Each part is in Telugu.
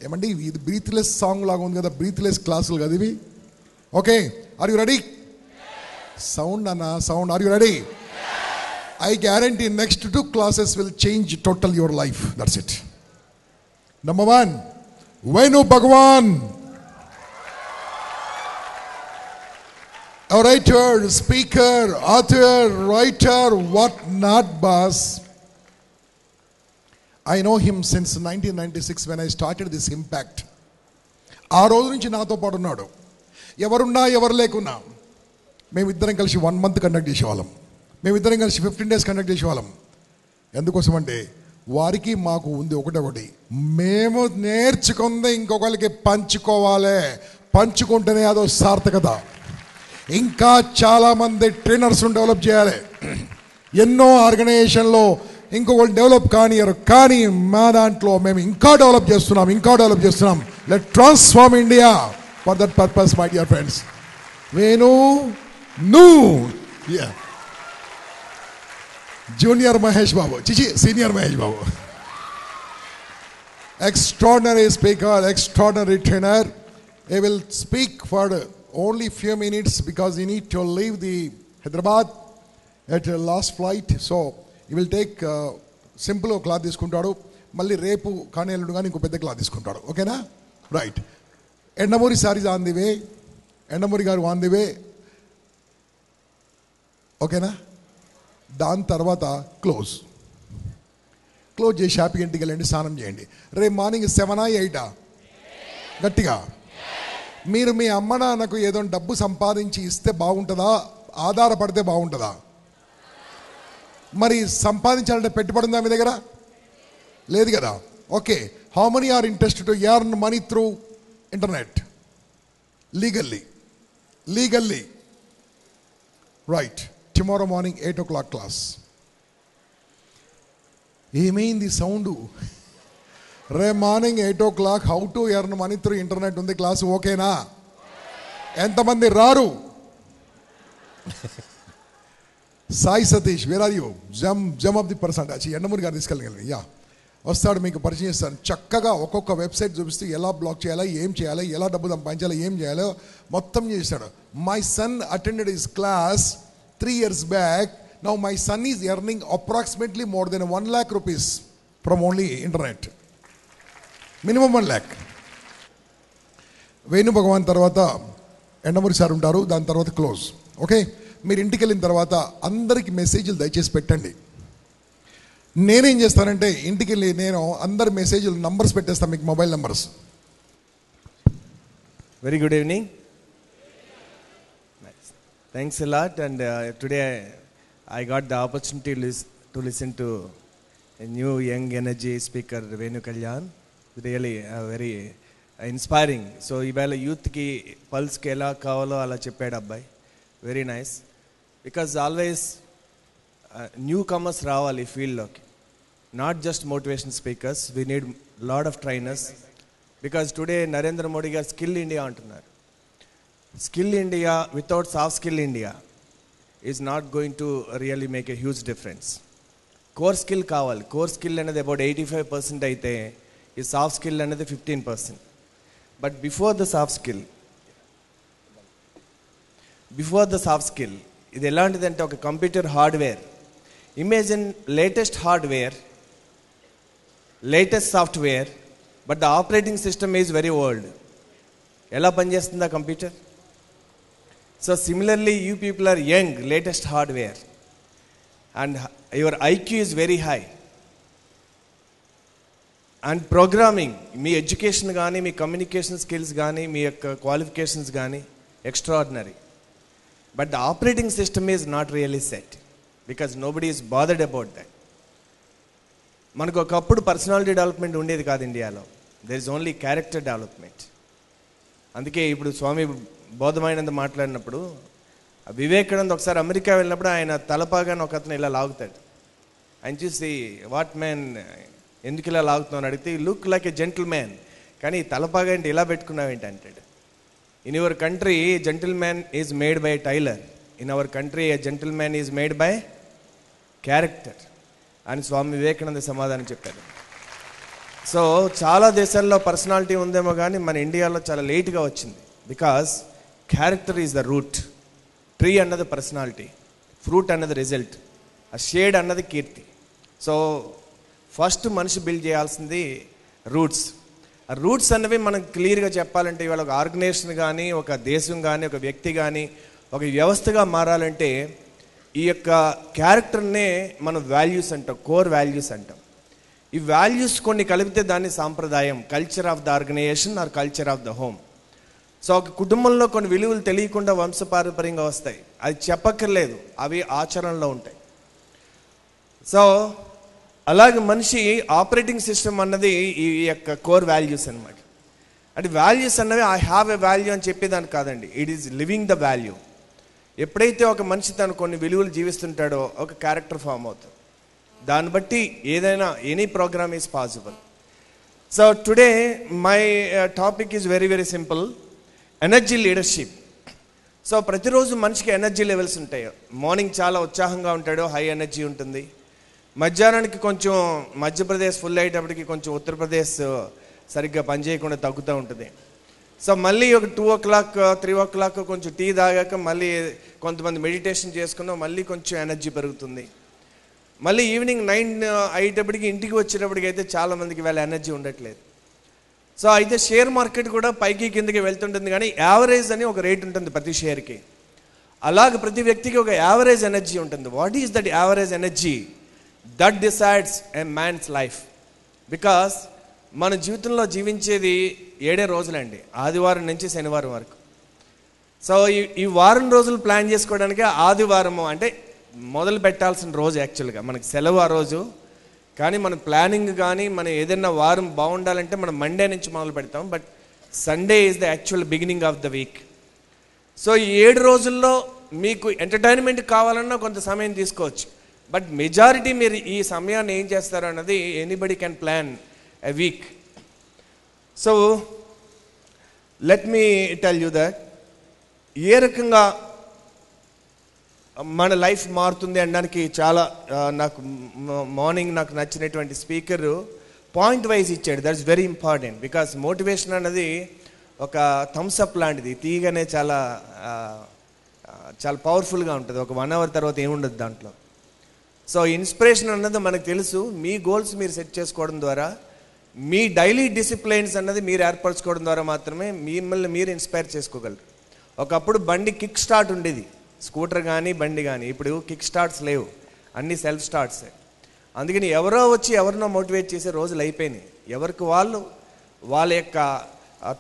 ఏమండి ఇది బ్రీత్లెస్ సాంగ్ లాగా ఉంది కదా, బ్రీత్లెస్ క్లాసులు కదా ఇవి. Okay, are you ready? Sound అన్న sound. Are you ready? I guarantee next 2 classes will change total your life. That's it. Number 1, Venu Bhagwan. A writer, speaker, author, writer, what not, boss. I know him since 1996 when I started this impact. ఆ రోజు నుంచి నాతో పాటు ఉన్నాడు. ఎవరున్నా ఎవరు లేకున్నా మేమిద్దరం కలిసి 1 month కండక్ట్ చేసేవాళ్ళం. మేమిద్దరం కలిసి 15 days కండక్ట్ చేసేవాళ్ళం. ఎందుకోసం అంటే వారికి మాకు ఉంది ఒకటి, మేము నేర్చుకుంది ఇంకొకరికి పంచుకోవాలి. పంచుకుంటేనే అదో సార్థకత. ఇంకా చాలామంది ట్రైనర్స్ను డెవలప్ చేయాలి. ఎన్నో ఆర్గనైజేషన్లో ఇంకొకరు డెవలప్ కానియరు, కానీ మా దాంట్లో మేము ఇంకా డెవలప్ చేస్తున్నాం. Let transform India. For that purpose my dear friends, Venu junior Mahesh Babu, senior Mahesh Babu. Extraordinary speaker, extraordinary trainer. He will speak for only few minutes because he need to leave the Hyderabad at last flight. So he will take simple cloth తీసుకుంటాడు. మళ్ళీ రేపు కానీ ఎల్లుండి కానీ ఇంకో పెద్ద క్లాత్ తీసుకుంటాడు. ఓకేనా? Right. Yandamuri sir is on the way. Yandamuri గారు ఆన్ ది వే. ఓకేనా? దాని తర్వాత క్లోజ్ చేసి హ్యాపీగా ఇంటికి వెళ్ళండి, స్నానం చేయండి. రేపు మార్నింగ్ 7 or 8 గట్టిగా. మీరు మీ అమ్మ నాన్నకు ఏదో డబ్బు సంపాదించి ఇస్తే బాగుంటుందా, ఆధారపడితే బాగుంటుందా? మరి సంపాదించాలంటే పెట్టుబడి ఉందా మీ దగ్గర? లేదు కదా. Okay, how many are interested to earn money through internet legally? Right. Tomorrow morning 8 o'clock class. ఏమైంది సౌండ్? రేపు morning 8 o'clock how to earn money through internet ఉంది క్లాస్. ఓకేనా? ఎంతమంది రారు? Sai Satish, where are you? Jam of the person. Yandamoori గారు తీసుకెళ్ళగలి. వస్తాడు, మీకు పరిచయం చేస్తాను. చక్కగా ఒక్కొక్క వెబ్సైట్ చూపిస్తూ ఎలా బ్లాక్ చేయాలి, ఏం చేయాలి, ఎలా డబ్బు సంపాదించాలి, ఏం చేయాలో మొత్తం చేస్తాడు. My son attended his class 3 years back. Now my son is earning approximately more than 1 lakh rupees from only internet. Minimum 1 lakh. Venu భగవాన్ తర్వాత ఎండమూరి సార్ ఉంటారు. దాని తర్వాత క్లోజ్. ఓకే, మీరు ఇంటికి వెళ్ళిన తర్వాత అందరికి మెసేజ్లు దయచేసి పెట్టండి. నేనేం చేస్తానంటే ఇంటికి వెళ్ళి నేను అందరి మెసేజ్లు నంబర్స్ పెట్టేస్తాను, మీకు mobile numbers. Very good evening. Thanks a lot, and today I got the opportunity to listen to a new young energy speaker Venu Kalyan. Really very inspiring. So ivala youth ki pulse ki ela kavalo ala cheppadu abbai. Very nice. Because always newcomers రావాలి field loki, not just motivation speakers. We need lot of trainers, because today Narendra Modi garu skill India antunnaru. Skill India without soft skill India is not going to really make a huge difference. Core skill కావాలి. Core skill అనేది about 85% అయితే ఈ సాఫ్ట్ స్కిల్ అనేది 15%. But before the soft skill ఇది ఎలాంటిదంటే ఒక computer hardware. Imagine latest hardware, latest software, but the operating system is very old. ఎలా పనిచేస్తుంది ఆ computer? So similarly, you people are young, latest hardware, and your IQ is very high. And programming, me education కానీ, మీ కమ్యూనికేషన్ స్కిల్స్ కానీ, మీ యొక్క క్వాలిఫికేషన్స్ కానీ extraordinary. But the operating system is not really set, because nobody is bothered about that. మనకు ఒకప్పుడు పర్సనాలిటీ డెవలప్మెంట్ ఉండేది కాదు ఇండియాలో. There is only character development. అందుకే ఇప్పుడు స్వామి బోధమైనందు మాట్లాడినప్పుడు వివేకానంద ఒకసారి అమెరికా వెళ్ళినప్పుడు ఆయన తలపాగాని ఒక అతను ఇలా లాగుతాడు. ఆయన చూసి వాట్ మ్యాన్ ఎందుకు ఇలా లాగుతున్నావు అడిగితే look like a gentleman, కానీ తలపాగా ఏంటి ఇలా పెట్టుకున్నావేంటి అంటాడు. In your country gentleman is made by tailor, in our country a gentleman is made by character అని స్వామి వివేకానంద సమాధానం చెప్పారు. సో చాలా దేశాల్లో పర్సనాలిటీ ఉందేమో కానీ మన ఇండియాలో చాలా లేట్గా వచ్చింది. Because character is the route, tree అన్నది పర్సనాలిటీ, ఫ్రూట్ అన్నది రిజల్ట్, ఆ షేడ్ అన్నది కీర్తి. సో ఫస్ట్ మనిషి బిల్డ్ చేయాల్సింది రూట్స్. ఆ రూట్స్ అన్నవి మనం క్లియర్గా చెప్పాలంటే ఇవాళ ఒక ఆర్గనైజేషన్ కానీ, ఒక దేశం కానీ, ఒక వ్యక్తి కానీ, ఒక వ్యవస్థగా మారాలంటే ఈ యొక్క క్యారెక్టర్నే మనం వాల్యూస్ అంటాం, కోర్ వాల్యూస్ అంటాం. ఈ వాల్యూస్ కొన్ని కలిపితే దాన్ని సాంప్రదాయం, culture of the organisation or culture of the home. So ఒక కుటుంబంలో కొన్ని విలువలు తెలియకుండా వంశపారంపర్యంగా వస్తాయి, అది చెప్పక్కర్లేదు, అవి ఆచరణలో ఉంటాయి. సో అలాగే మనిషి ఆపరేటింగ్ సిస్టమ్ అన్నది ఈ యొక్క కోర్ వాల్యూస్ అనమాట. అంటే వాల్యూస్ అన్నవి ఐ హ్యావ్ ఎ వాల్యూ అని చెప్పేదాన్ని కాదండి, it is living the value. ఎప్పుడైతే ఒక మనిషి తను కొన్ని విలువలు జీవిస్తుంటాడో ఒక క్యారెక్టర్ ఫామ్ అవుతుంది. దాన్ని బట్టి ఏదైనా any programme is possible. So today my topic is very very simple, energy leadership. So ప్రతిరోజు మనిషికి ఎనర్జీ లెవెల్స్ ఉంటాయి. మార్నింగ్ చాలా ఉత్సాహంగా ఉంటాడు, హై ఎనర్జీ ఉంటుంది. మధ్యాహ్నానికి కొంచెం మధ్యప్రదేశ్ ఫుల్ అయ్యేటప్పటికి కొంచెం ఉత్తరప్రదేశ్ సరిగ్గా పనిచేయకుండా తగ్గుతూ ఉంటుంది. సో మళ్ళీ ఒక 2 o'clock 3 o'clock కొంచెం టీ తాగాక మళ్ళీ కొంతమంది మెడిటేషన్ చేసుకున్నాం, మళ్ళీ కొంచెం ఎనర్జీ పెరుగుతుంది. మళ్ళీ ఈవినింగ్ 9 అయ్యేటప్పటికి ఇంటికి వచ్చేటప్పటికి అయితే చాలామందికి వేళ ఎనర్జీ ఉండట్లేదు. సో అయితే షేర్ మార్కెట్ కూడా పైకి కిందకి వెళ్తుంటుంది, కానీ యావరేజ్ అని ఒక రేట్ ఉంటుంది ప్రతి షేర్కి. అలాగే ప్రతి వ్యక్తికి ఒక యావరేజ్ ఎనర్జీ ఉంటుంది. What is that average energy? That decides a man's life. Because మన జీవితంలో జీవించేది 7 రోజులండి, ఆదివారం నుంచి శనివారం వరకు. సో ఈ వారం రోజులు ప్లాన్ చేసుకోవడానికి ఆదివారము అంటే మొదలు పెట్టాల్సిన రోజు. యాక్చువల్గా మనకి సెలవు ఆ రోజు, కానీ మన ప్లానింగ్ కానీ మనం ఏదైనా వారం బాగుండాలంటే మనం మండే నుంచి మొదలు పెడతాం. But Sunday is the actual beginning of the week. So ఈ 7 రోజుల్లో మీకు ఎంటర్టైన్మెంట్ కావాలన్నా కొంత సమయం తీసుకోవచ్చు, బట్ మెజారిటీ మీరు ఈ సమయాన్ని ఏం చేస్తారు అన్నది anybody can plan a week. So let me tell you that ఏ రకంగా మన లైఫ్ మారుతుంది అనడానికి చాలా నాకు మార్నింగ్ నాకు నచ్చినటువంటి స్పీకర్ పాయింట్ వైజ్ ఇచ్చాడు. That's very important. Because motivation అన్నది ఒక థమ్స్అప్ లాంటిది, తీయగానే చాలా చాలా పవర్ఫుల్గా ఉంటుంది. ఒక 1 hour తర్వాత ఏముండదు దాంట్లో. సో ఇన్స్పిరేషన్ అన్నది మనకు తెలుసు, మీ గోల్స్ మీరు సెట్ చేసుకోవడం ద్వారా, మీ డైలీ డిసిప్లైన్స్ అన్నది మీరు ఏర్పరచుకోవడం ద్వారా మాత్రమే మిమ్మల్ని మీరు ఇన్స్పైర్ చేసుకోగలరు. ఒకప్పుడు బండి కిక్ స్టార్ట్ ఉండేది, స్కూటర్ కానీ బండి కానీ. ఇప్పుడు కిక్ స్టార్ట్స్ లేవు, అన్నీ సెల్ఫ్ స్టార్ట్సే. అందుకని ఎవరో వచ్చి ఎవరినో మోటివేట్ చేసే రోజులు అయిపోయినాయి. ఎవరికి వాళ్ళు వాళ్ళ యొక్క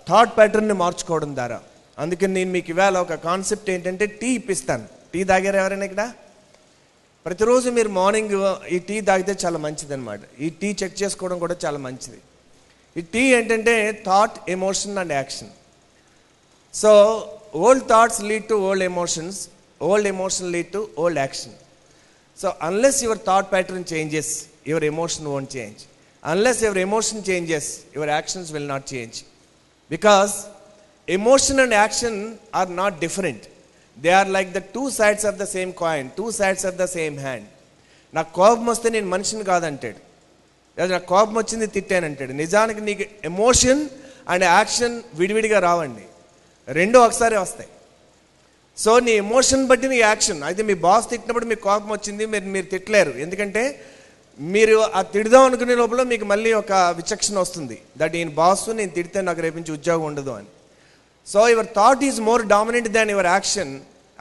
థాట్ ప్యాటర్న్ని మార్చుకోవడం ద్వారా. అందుకని నేను మీకు ఇవాళ ఒక కాన్సెప్ట్ ఏంటంటే టీ ఇప్పిస్తాను. టీ తాగారు ఎవరైనా ఇక్కడ? ప్రతిరోజు మీరు మార్నింగ్ ఈ టీ తాగితే చాలా మంచిది అనమాట. ఈ టీ చెక్ చేసుకోవడం కూడా చాలా మంచిది. ఈ టీ ఏంటంటే thought, emotion and action. So old thoughts lead to old emotions, old emotion lead to old action. So unless your thought pattern changes, your emotion won't change. Unless your emotion changes, your actions will not change. Because emotion and action are not different. They are like the two sides of the same coin, two sides of the same hand. నాకు కోపం వస్తే నేను మనిషిని కాదంటాడు, లేదా నాకు కోపం వచ్చింది తిట్టానంటాడు. నిజానికి నీకు ఎమోషన్ అండ్ యాక్షన్ విడివిడిగా రావండి, రెండూ ఒకసారి వస్తాయి. సో నీ ఎమోషన్ బట్టి నీ యాక్షన్. అయితే మీ బాస్ తిట్టినప్పుడు మీకు కోపం వచ్చింది, మీరు తిట్టలేరు, ఎందుకంటే మీరు ఆ తిడదాం అనుకునే లోపల మీకు మళ్ళీ ఒక విచక్షణ వస్తుంది, దట్ ఈయన బాస్ నేను తిడితే నాకు రేపు నుంచి ఉద్యోగం ఉండదు అని. So your thought is more dominant than your action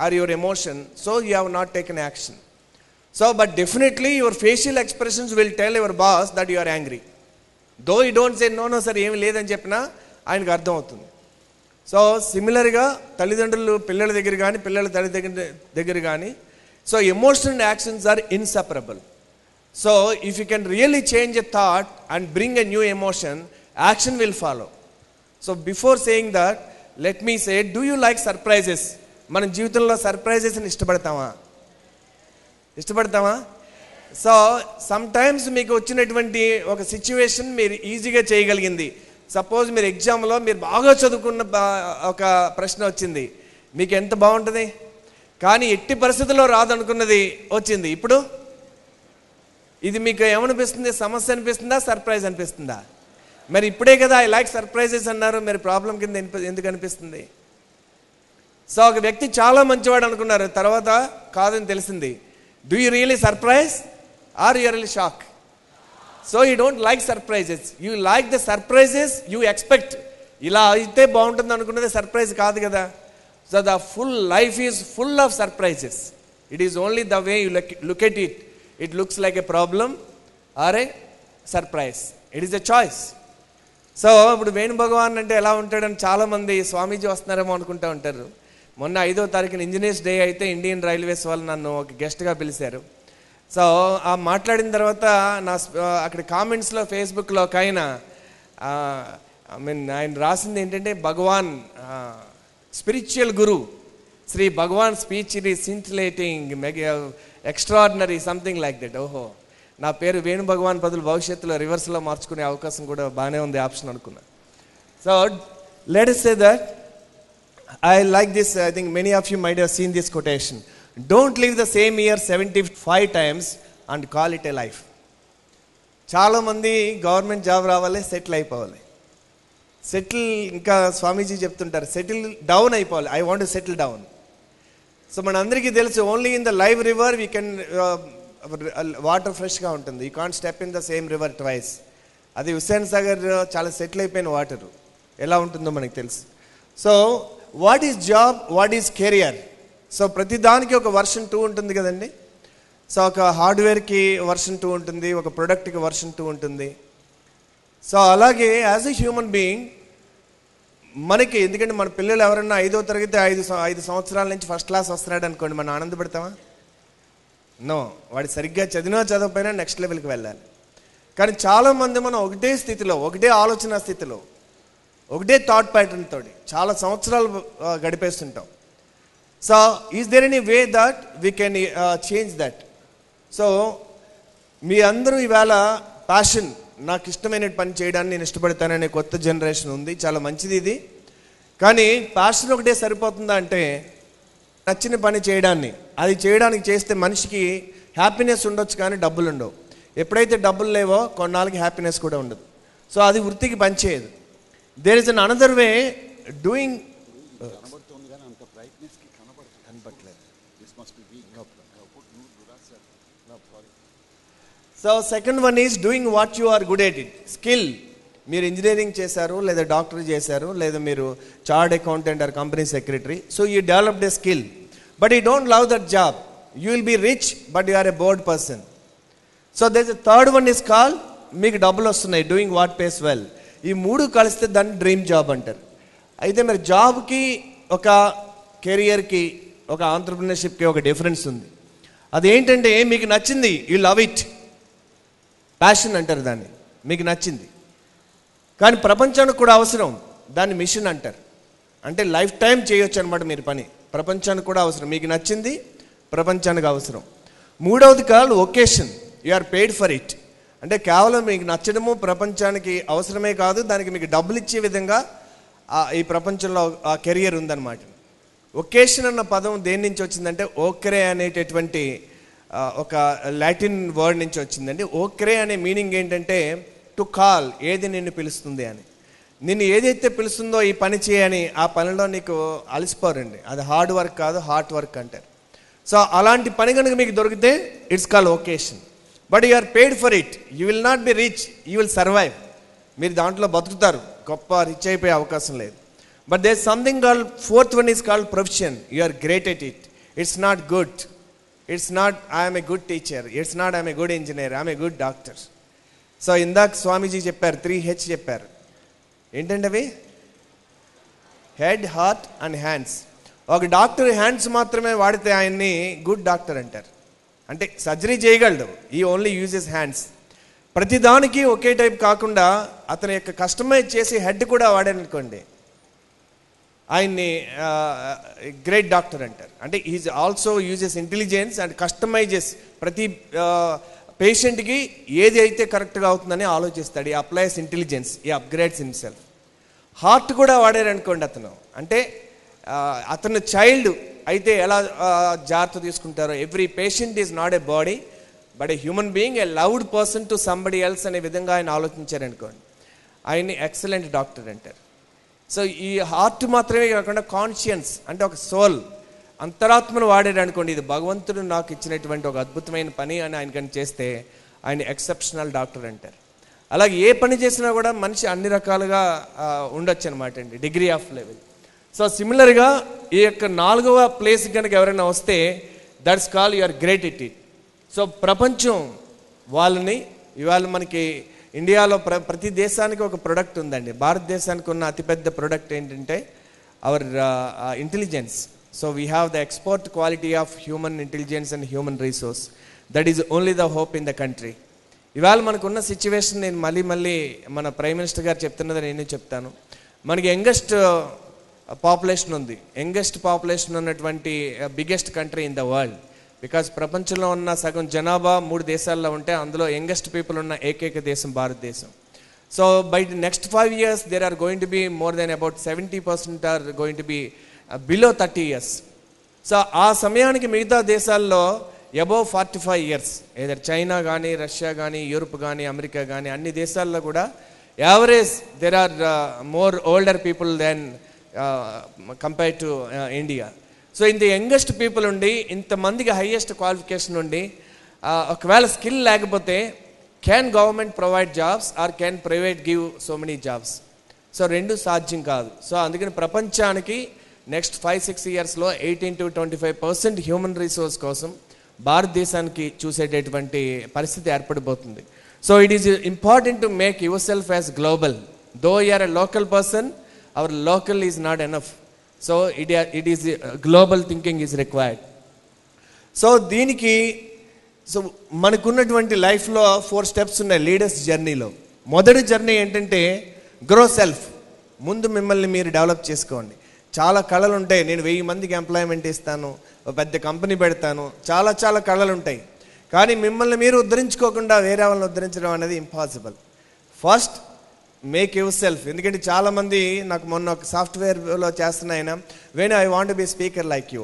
or your emotion. So you have not taken action. So but definitely your facial expressions will tell your boss that you are angry. Though you don't say no sir ఏమి లేదని చెప్పినా ఆయనకు అర్థం అవుతుంది. సో సిమిలర్గా తల్లిదండ్రులు పిల్లల దగ్గర కానీ, పిల్లల తల్లి దగ్గర కానీ, so emotion and actions are inseparable. So if you can really change a thought and bring a new emotion, action will follow. So before saying that let me say, do you like surprises? మన జీవితంలో సర్ప్రైజెస్ని ఇష్టపడతామా? సో సమ్ టైమ్స్ మీకు వచ్చినటువంటి ఒక సిచ్యువేషన్ మీరు ఈజీగా చేయగలిగింది. సపోజ్ మీరు ఎగ్జామ్లో మీరు బాగా చదువుకున్న ఒక ప్రశ్న వచ్చింది, మీకు ఎంత బాగుంటుంది, కానీ ఎట్టి పరిస్థితుల్లో రాదనుకున్నది వచ్చింది. ఇప్పుడు ఇది మీకు ఏమనిపిస్తుంది? సమస్య అనిపిస్తుందా, సర్ప్రైజ్ అనిపిస్తుందా? మరి ఇప్పుడే కదా ఐ లైక్ సర్ప్రైజెస్ అన్నారు, మరి ప్రాబ్లం కింద ఎందుకు అనిపిస్తుంది? సో ఒక వ్యక్తి చాలా మంచివాడు అనుకున్నారు, తర్వాత కాదని తెలిసింది. Do you really surprise are you really shock? So you don't like surprises, you like the surprises you expect. ఇలా అయితే బాగుంటుంది అనుకున్నది సర్ప్రైజ్ కాదు కదా. So the full life is full of surprises. It is only the way you look at it. It looks like a problem or a surprise. It is a choice. So ఇప్పుడు వేణు భగవాన్ అంటే ఎలా ఉంటాడని చాలామంది స్వామీజీ వస్తున్నారేమో అనుకుంటూ ఉంటారు. మొన్న 5వ తారీఖున ఇంజనీర్స్ డే అయితే ఇండియన్ రైల్వేస్ వాళ్ళు నన్ను ఒక గెస్ట్గా పిలిచారు. సో ఆ మాట్లాడిన తర్వాత నా అక్కడ కామెంట్స్లో ఫేస్బుక్లో ఒక ఆయన ఆయన రాసింది ఏంటంటే, భగవాన్ స్పిరిచువల్ గురు శ్రీ భగవాన్ స్పీచ్ ఇది scintillating extraordinary something like that. ఓహో, నా పేరు వేణు భగవాన్ బదులు భవిష్యత్తులో రివర్స్లో మార్చుకునే అవకాశం కూడా బాగానే ఉంది ఆప్షన్ అనుకున్నా. So let us say that I like this. I think many of you might have seen this quotation. Don't live the same year 75 times and call it a life. చాలామంది గవర్నమెంట్ జాబ్ రావాలి, సెటిల్ అయిపోవాలి. సెటిల్, ఇంకా స్వామీజీ చెప్తుంటారు సెటిల్ డౌన్ అయిపోవాలి. I want to settle down. So మనందరికీ తెలుసు, only in the live river we can water ఫ్రెష్గా ఉంటుంది. You can't step in the same river twice. అది హుస్సేన్ సాగర్ చాలా సెటిల్ అయిపోయిన వాటరు, ఎలా ఉంటుందో మనకు తెలుసు. So what is job, what is career? So ప్రతిదానికి ఒక వర్షన్ 2 ఉంటుంది కదండి. సో ఒక హార్డ్వేర్కి వర్షన్ 2 ఉంటుంది, ఒక ప్రొడక్ట్కి వర్షన్ 2 ఉంటుంది. సో అలాగే యాజ్ ఎ హ్యూమన్ బీయింగ్ మనకి, ఎందుకంటే మన పిల్లలు ఎవరన్నా 5వ తరగతి 5 సంవత్సరాల నుంచి ఫస్ట్ క్లాస్ వస్తున్నాడు అనుకోండి, మనం ఆనందపడతామా? నో. వాడు సరిగ్గా చదివినా చదవకపోయినా నెక్స్ట్ లెవెల్కి వెళ్ళాలి. కానీ చాలామంది మనం ఒకటే స్థితిలో, ఒకటే ఆలోచన స్థితిలో, ఒకటే థాట్ ప్యాటర్న్ తోటి చాలా సంవత్సరాలు గడిపేస్తుంటాం. So is there any way that we can change that? సో మీ అందరూ ఈవేళ ప్యాషన్, నాకు ఇష్టమైన పని చేయడాన్ని నేను ఇష్టపడతాననే కొత్త జనరేషన్ ఉంది, చాలా మంచిది ఇది. కానీ ప్యాషన్ ఒకటే సరిపోతుందా అంటే, నచ్చిన పని చేయడాన్ని, అది చేయడానికి చేస్తే మనిషికి హ్యాపీనెస్ ఉండొచ్చు కానీ డబ్బులు ఉండవు. ఎప్పుడైతే డబ్బులు లేవో కొన్నాళ్ళకి హ్యాపీనెస్ కూడా ఉండదు. సో అది వృత్తికి పనిచేయదు. There is an another way doing. So second one is doing what you are good at it. Skill. మీరు ఇంజనీరింగ్ చేశారు, లేదా డాక్టర్ చేశారు, లేదా మీరు chart accountant or company secretary. So you developed a skill, but you don't love that job. You will be rich but you are a bored person. So there is third one is call, మీకు డబ్బులు వస్తున్నాయి, డూయింగ్ వాట్ పేస్ వెల్. ఈ 3 కలిస్తే దాన్ని డ్రీమ్ జాబ్ అంటారు. అయితే మరి జాబ్కి, ఒక కెరియర్కి, ఒక ఆంటర్ప్రినర్షిప్కి ఒక డిఫరెన్స్ ఉంది. అదేంటంటే, మీకు నచ్చింది, యూ లవ్ ఇట్, ప్యాషన్ అంటారు దాన్ని, మీకు నచ్చింది. కానీ ప్రపంచానికి కూడా అవసరం, దాన్ని మిషన్ అంటారు. అంటే లైఫ్ టైం చేయొచ్చు అనమాట మీరు పని, ప్రపంచానికి కూడా అవసరం. మీకు నచ్చింది ప్రపంచానికి అవసరం. మూడవది call vocation, you are paid for it. అంటే కేవలం మీకు నచ్చడము ప్రపంచానికి అవసరమే కాదు, దానికి మీకు డబ్బులు ఇచ్చే విధంగా ఈ ప్రపంచంలో ఆ కెరియర్ ఉందన్నమాట. ఒకేషన్ అన్న పదం దేని నుంచి వచ్చిందంటే, ఓక్రే అనేటటువంటి ఒక లాటిన్ వర్డ్ నుంచి వచ్చిందండి. ఓక్రే అనే మీనింగ్ ఏంటంటే టు కాల్, ఏది నిన్ను పిలుస్తుంది అని. నిన్ను ఏదైతే పిలుస్తుందో ఈ పని చేయని, ఆ పనిలో నీకు అలసిపోరండి. అది హార్డ్ వర్క్ కాదు, హార్ట్ వర్క్ అంటారు. సో అలాంటి పని కనుక మీకు దొరికితే it's call vocation. But you are paid for it. You will not be rich, you will survive. మీరు దాంట్లో బతుకుతారు, గొప్ప రిచ్ అయిపోయే అవకాశం లేదు. But there something called, fourth one is called profession. You are great at it. It's not good, it's not I'm a good teacher, it's not I'm a good engineer, I'm a good doctor. So ఇందాక స్వామీజీ చెప్పారు, 3H చెప్పారు. ఏంటంటే అవి? Head, heart and hands. ఒక డాక్టర్ హ్యాండ్స్ మాత్రమే వాడితే ఆయన్ని గుడ్ డాక్టర్ అంటారు. అంటే సర్జరీ చేయగలడు, ఈ ఓన్లీ యూజెస్ హ్యాండ్స్. ప్రతిదానికి ఒకే టైప్ కాకుండా అతని యొక్క కస్టమైజ్ చేసి హెడ్ కూడా వాడారనుకోండి, ఆయన్ని గ్రేట్ డాక్టర్ అంటారు. అంటే is also uses intelligence and customises. ప్రతి పేషెంట్కి ఏది అయితే కరెక్ట్గా అవుతుందని ఆలోచిస్తాడు. ఈ అప్లైస్ ఇంటెలిజెన్స్, ఈ అప్గ్రేడ్స్ హిమ్సెల్ఫ్. హార్ట్ కూడా వాడారనుకోండి అతను, అంటే అతను చైల్డ్ అయితే ఎలా జాగ్రత్త తీసుకుంటారో, every patient is not A body but a human being, A loved person to somebody else అనే విధంగా ఆయన ఆలోచించారనుకోండి. ఆయన్ని ఎక్సలెంట్ డాక్టర్ అంటారు. సో ఈ హార్ట్ మాత్రమే కాకుండా కాన్షియన్స్ అంటే ఒక సోల్, అంతరాత్మను వాడాడు అనుకోండి, ఇది భగవంతుడు నాకు ఇచ్చినటువంటి ఒక అద్భుతమైన పని అని ఆయన కానీ చేస్తే ఆయన ఎక్సెప్షనల్ డాక్టర్ అంటారు. అలాగే ఏ పని చేసినా కూడా మనిషి అన్ని రకాలుగా ఉండొచ్చు అనమాట అండి, డిగ్రీ ఆఫ్ లెవెల్. సో సిమిలర్గా ఈ యొక్క 4వ ప్లేస్ కనుక ఎవరైనా వస్తే that's call your great it. So ప్రపంచం వాళ్ళని ఇవాళ మనకి ఇండియాలో ప్రతి దేశానికి ఒక ప్రొడక్ట్ ఉందండి. భారతదేశానికి ఉన్న అతిపెద్ద ప్రొడక్ట్ ఏంటంటే our intelligence. So we have the export quality of human intelligence and human resource. That is only the hope in the country. ఇవాళ మనకున్న సిచ్యువేషన్ నేను మళ్ళీ మన ప్రైమ్ మినిస్టర్ గారు చెప్తున్నది నేను చెప్తాను. మనకి యంగెస్ట్ పాపులేషన్ ఉంది. యంగెస్ట్ పాపులేషన్ ఉన్నటువంటి biggest country in the world. Because ప్రపంచంలో ఉన్న సగం జనాభా 3 దేశాల్లో ఉంటే అందులో యంగెస్ట్ పీపుల్ ఉన్న ఏకైక దేశం భారతదేశం. So by next 5 years there are going to be more than about 70% are going to be below 30 years. So ఆ సమయానికి మిగతా దేశాల్లో అబోవ్ 45 years, ఏదర్ చైనా కానీ, రష్యా కానీ, యూరోప్ కానీ, అమెరికా కానీ అన్ని దేశాల్లో కూడా average there are more older people than compared to India. So ఇంత యంగెస్ట్ పీపుల్ ఉండి ఇంతమందికి హైయెస్ట్ క్వాలిఫికేషన్ ఉండి ఒకవేళ స్కిల్ లేకపోతే can government provide jobs or can private give so many jobs? So రెండు సాధ్యం కాదు. సో అందుకని ప్రపంచానికి నెక్స్ట్ 5-6 yearsలో 18 to 25% హ్యూమన్ రిసోర్స్ కోసం భారతదేశానికి చూసేటటువంటి పరిస్థితి ఏర్పడిపోతుంది. So it is important to make yourself as global. Though you're a local person, our local is not enough. So it is global thinking is required. So దీనికి సో మనకున్నటువంటి లైఫ్లో 4 steps ఉన్నాయి లీడర్స్ జర్నీలో. మొదటి జర్నీ ఏంటంటే గ్రో సెల్ఫ్. ముందు మిమ్మల్ని మీరు డెవలప్ చేసుకోండి. చాలా కళలు ఉంటాయి. నేను 1000 మందికి ఎంప్లాయ్మెంట్ ఇస్తాను, పెద్ద కంపెనీ పెడతాను, చాలా కళలు ఉంటాయి. కానీ మిమ్మల్ని మీరు ఉద్ధరించుకోకుండా వేరే వాళ్ళని ఉద్ధరించడం అనేది impossible. First make yourself. ఎందుకంటే చాలామంది నాకు మొన్న ఒక సాఫ్ట్వేర్లో చేస్తున్న ఆయన, Venu I want be speaker like you,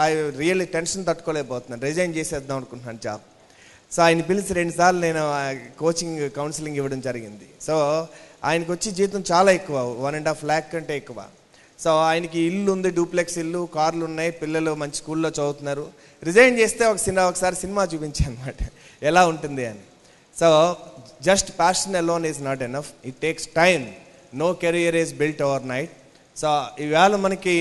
I really tension తట్టుకోలేకపోతున్నాను, రిజైన్ చేసేద్దాం అనుకుంటున్నాను జాబ్. సో ఆయన పిలిచి 2 సార్లు నేను కోచింగ్ కౌన్సిలింగ్ ఇవ్వడం జరిగింది. సో ఆయనకు వచ్చి జీతం చాలా ఎక్కువ, 1.5 lakh కంటే ఎక్కువ. సో ఆయనకి ఇల్లు ఉంది, డూప్లెక్స్ ఇల్లు, కార్లు ఉన్నాయి, పిల్లలు మంచి స్కూల్లో చదువుతున్నారు. రిజైన్ చేస్తే ఒకసారి సినిమా చూపించాను అనమాట ఎలా ఉంటుంది అని. So just passion alone is not enough, it takes time. No career is built overnight. So ఈవేళ మనకి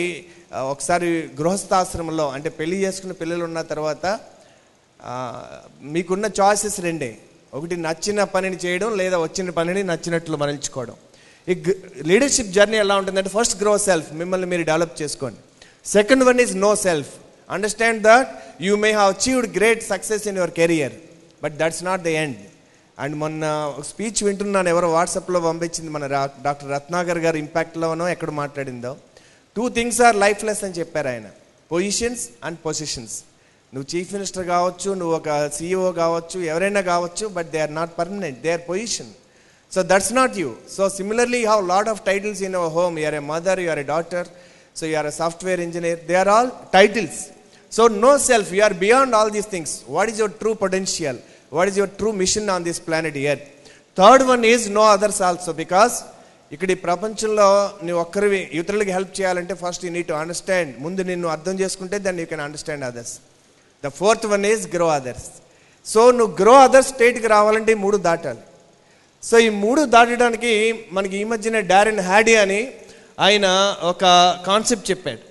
ఒకసారి గృహస్థాశ్రమంలో అంటే పెళ్లి చేసుకున్న పిల్లలు ఉన్న తర్వాత మీకున్న చాయిసెస్ 2. ఒకటి నచ్చిన పనిని చేయడం, లేదా వచ్చిన పనిని నచ్చినట్లు మరల్చుకోవడం. ఈ లీడర్షిప్ జర్నీ ఎలా ఉంటుందంటే ఫస్ట్ గ్రో సెల్ఫ్, మిమ్మల్ని మీరు డెవలప్ చేసుకోండి. Second one is know self. Understand that you may have achieved great success in your career, but that's not the end. And మొన్న స్పీచ్ వింటున్నాను, ఎవరో వాట్సాప్లో పంపించింది, మన డాక్టర్ రత్నాకర్ గారు ఇంపాక్ట్లోనో ఎక్కడ మాట్లాడిందో. 2 things ఆర్ లైఫ్లెస్ అని చెప్పారు ఆయన, పొజిషన్స్ అండ్ పొజిషన్స్. నువ్వు చీఫ్ మినిస్టర్ కావచ్చు, నువ్వు ఒక CEO కావచ్చు, ఎవరైనా కావచ్చు, but they are not permanent, they are position. So that's not you. So similarly, you have a lot of titles in our home. You are a mother, you are a daughter, so you are a software engineer. They are all titles. So no self, you are beyond all these things. What is your true potential? What is your true mission on this planet Earth? Third one is no others also, because ఇక్కడ ఈ ప్రపంచంలో నువ్వు ఒక్కరివి ఇతరులకి హెల్ప్ చేయాలంటే first you need to understand. ముందు నిన్ను అర్థం చేసుకుంటే then you can understand others. The fourth one is grow others. So నువ్వు గ్రో అదర్స్ స్టేట్కి రావాలంటే ఈ 3 దాటాలి. సో ఈ 3 దాటడానికి మనకి ఈ మధ్యన డారెన్ హ్యాడీ అని ఆయన ఒక కాన్సెప్ట్ చెప్పాడు.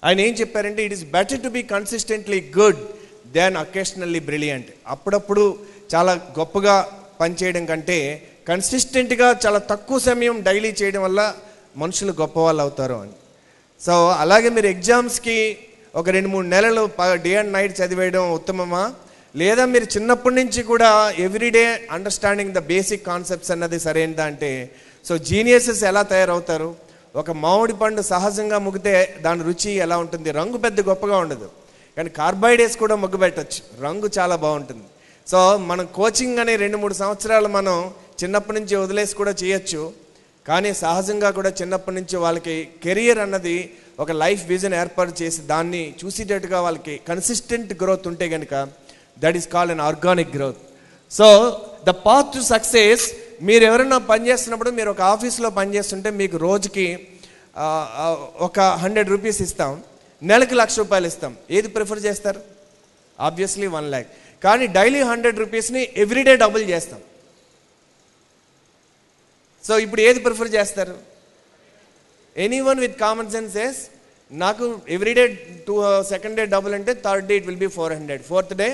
ఆయన ఏం చెప్పారంటే it is better to be consistently good than occasionally brilliant. అప్పుడప్పుడు చాలా గొప్పగా పనిచేయడం కంటే కన్సిస్టెంట్గా చాలా తక్కువ సమయం డైలీ చేయడం వల్ల మనుషులు గొప్ప వాళ్ళు అవుతారు అని. సో అలాగే మీరు ఎగ్జామ్స్కి ఒక 2-3 నెలలు డే అండ్ నైట్ చదివేయడం ఉత్తమమా, లేదా మీరు చిన్నప్పటి నుంచి కూడా everyday understanding the basic concepts అన్నది సరైనదా అంటే, సో జీనియసెస్ ఎలా తయారవుతారు? ఒక మామిడి పండు సహజంగా ముగితే దాని రుచి ఎలా ఉంటుంది? రంగు పెద్ద గొప్పగా ఉండదు, కానీ కార్బోహైడ్రేట్స్ కూడా మొగ్గు పెట్టచ్చు, రంగు చాలా బాగుంటుంది. సో మనం కోచింగ్ అనే 2-3 సంవత్సరాలు మనం చిన్నప్పటి నుంచి వదిలేసి కూడా చేయొచ్చు, కానీ సహజంగా కూడా చిన్నప్పటి నుంచి వాళ్ళకి కెరియర్ అన్నది ఒక లైఫ్ విజన్ ఏర్పాటు చేసి దాన్ని చూసేటట్టుగా వాళ్ళకి కన్సిస్టెంట్ గ్రోత్ ఉంటే కనుక that is called an organic growth. So the path to success మీరు ఎవరైనా పనిచేస్తున్నప్పుడు, మీరు ఒక ఆఫీస్లో పనిచేస్తుంటే మీకు రోజుకి ఒక 100 రూపీస్ ఇస్తాం, నెలకి 1,00,000 రూపాయలు ఇస్తాం. ఏది ప్రిఫర్ చేస్తారు? Obviously 1 lakh. కానీ డైలీ 100 రూపీస్ని ఎవ్రీడే డబుల్ చేస్తాం. సో ఇప్పుడు ఏది ప్రిఫర్ చేస్తారు? Anyone with common sense says, నాకు ఎవ్రీడే సెకండ్ డే డబుల్ అంటే third day it will be 400, fourth day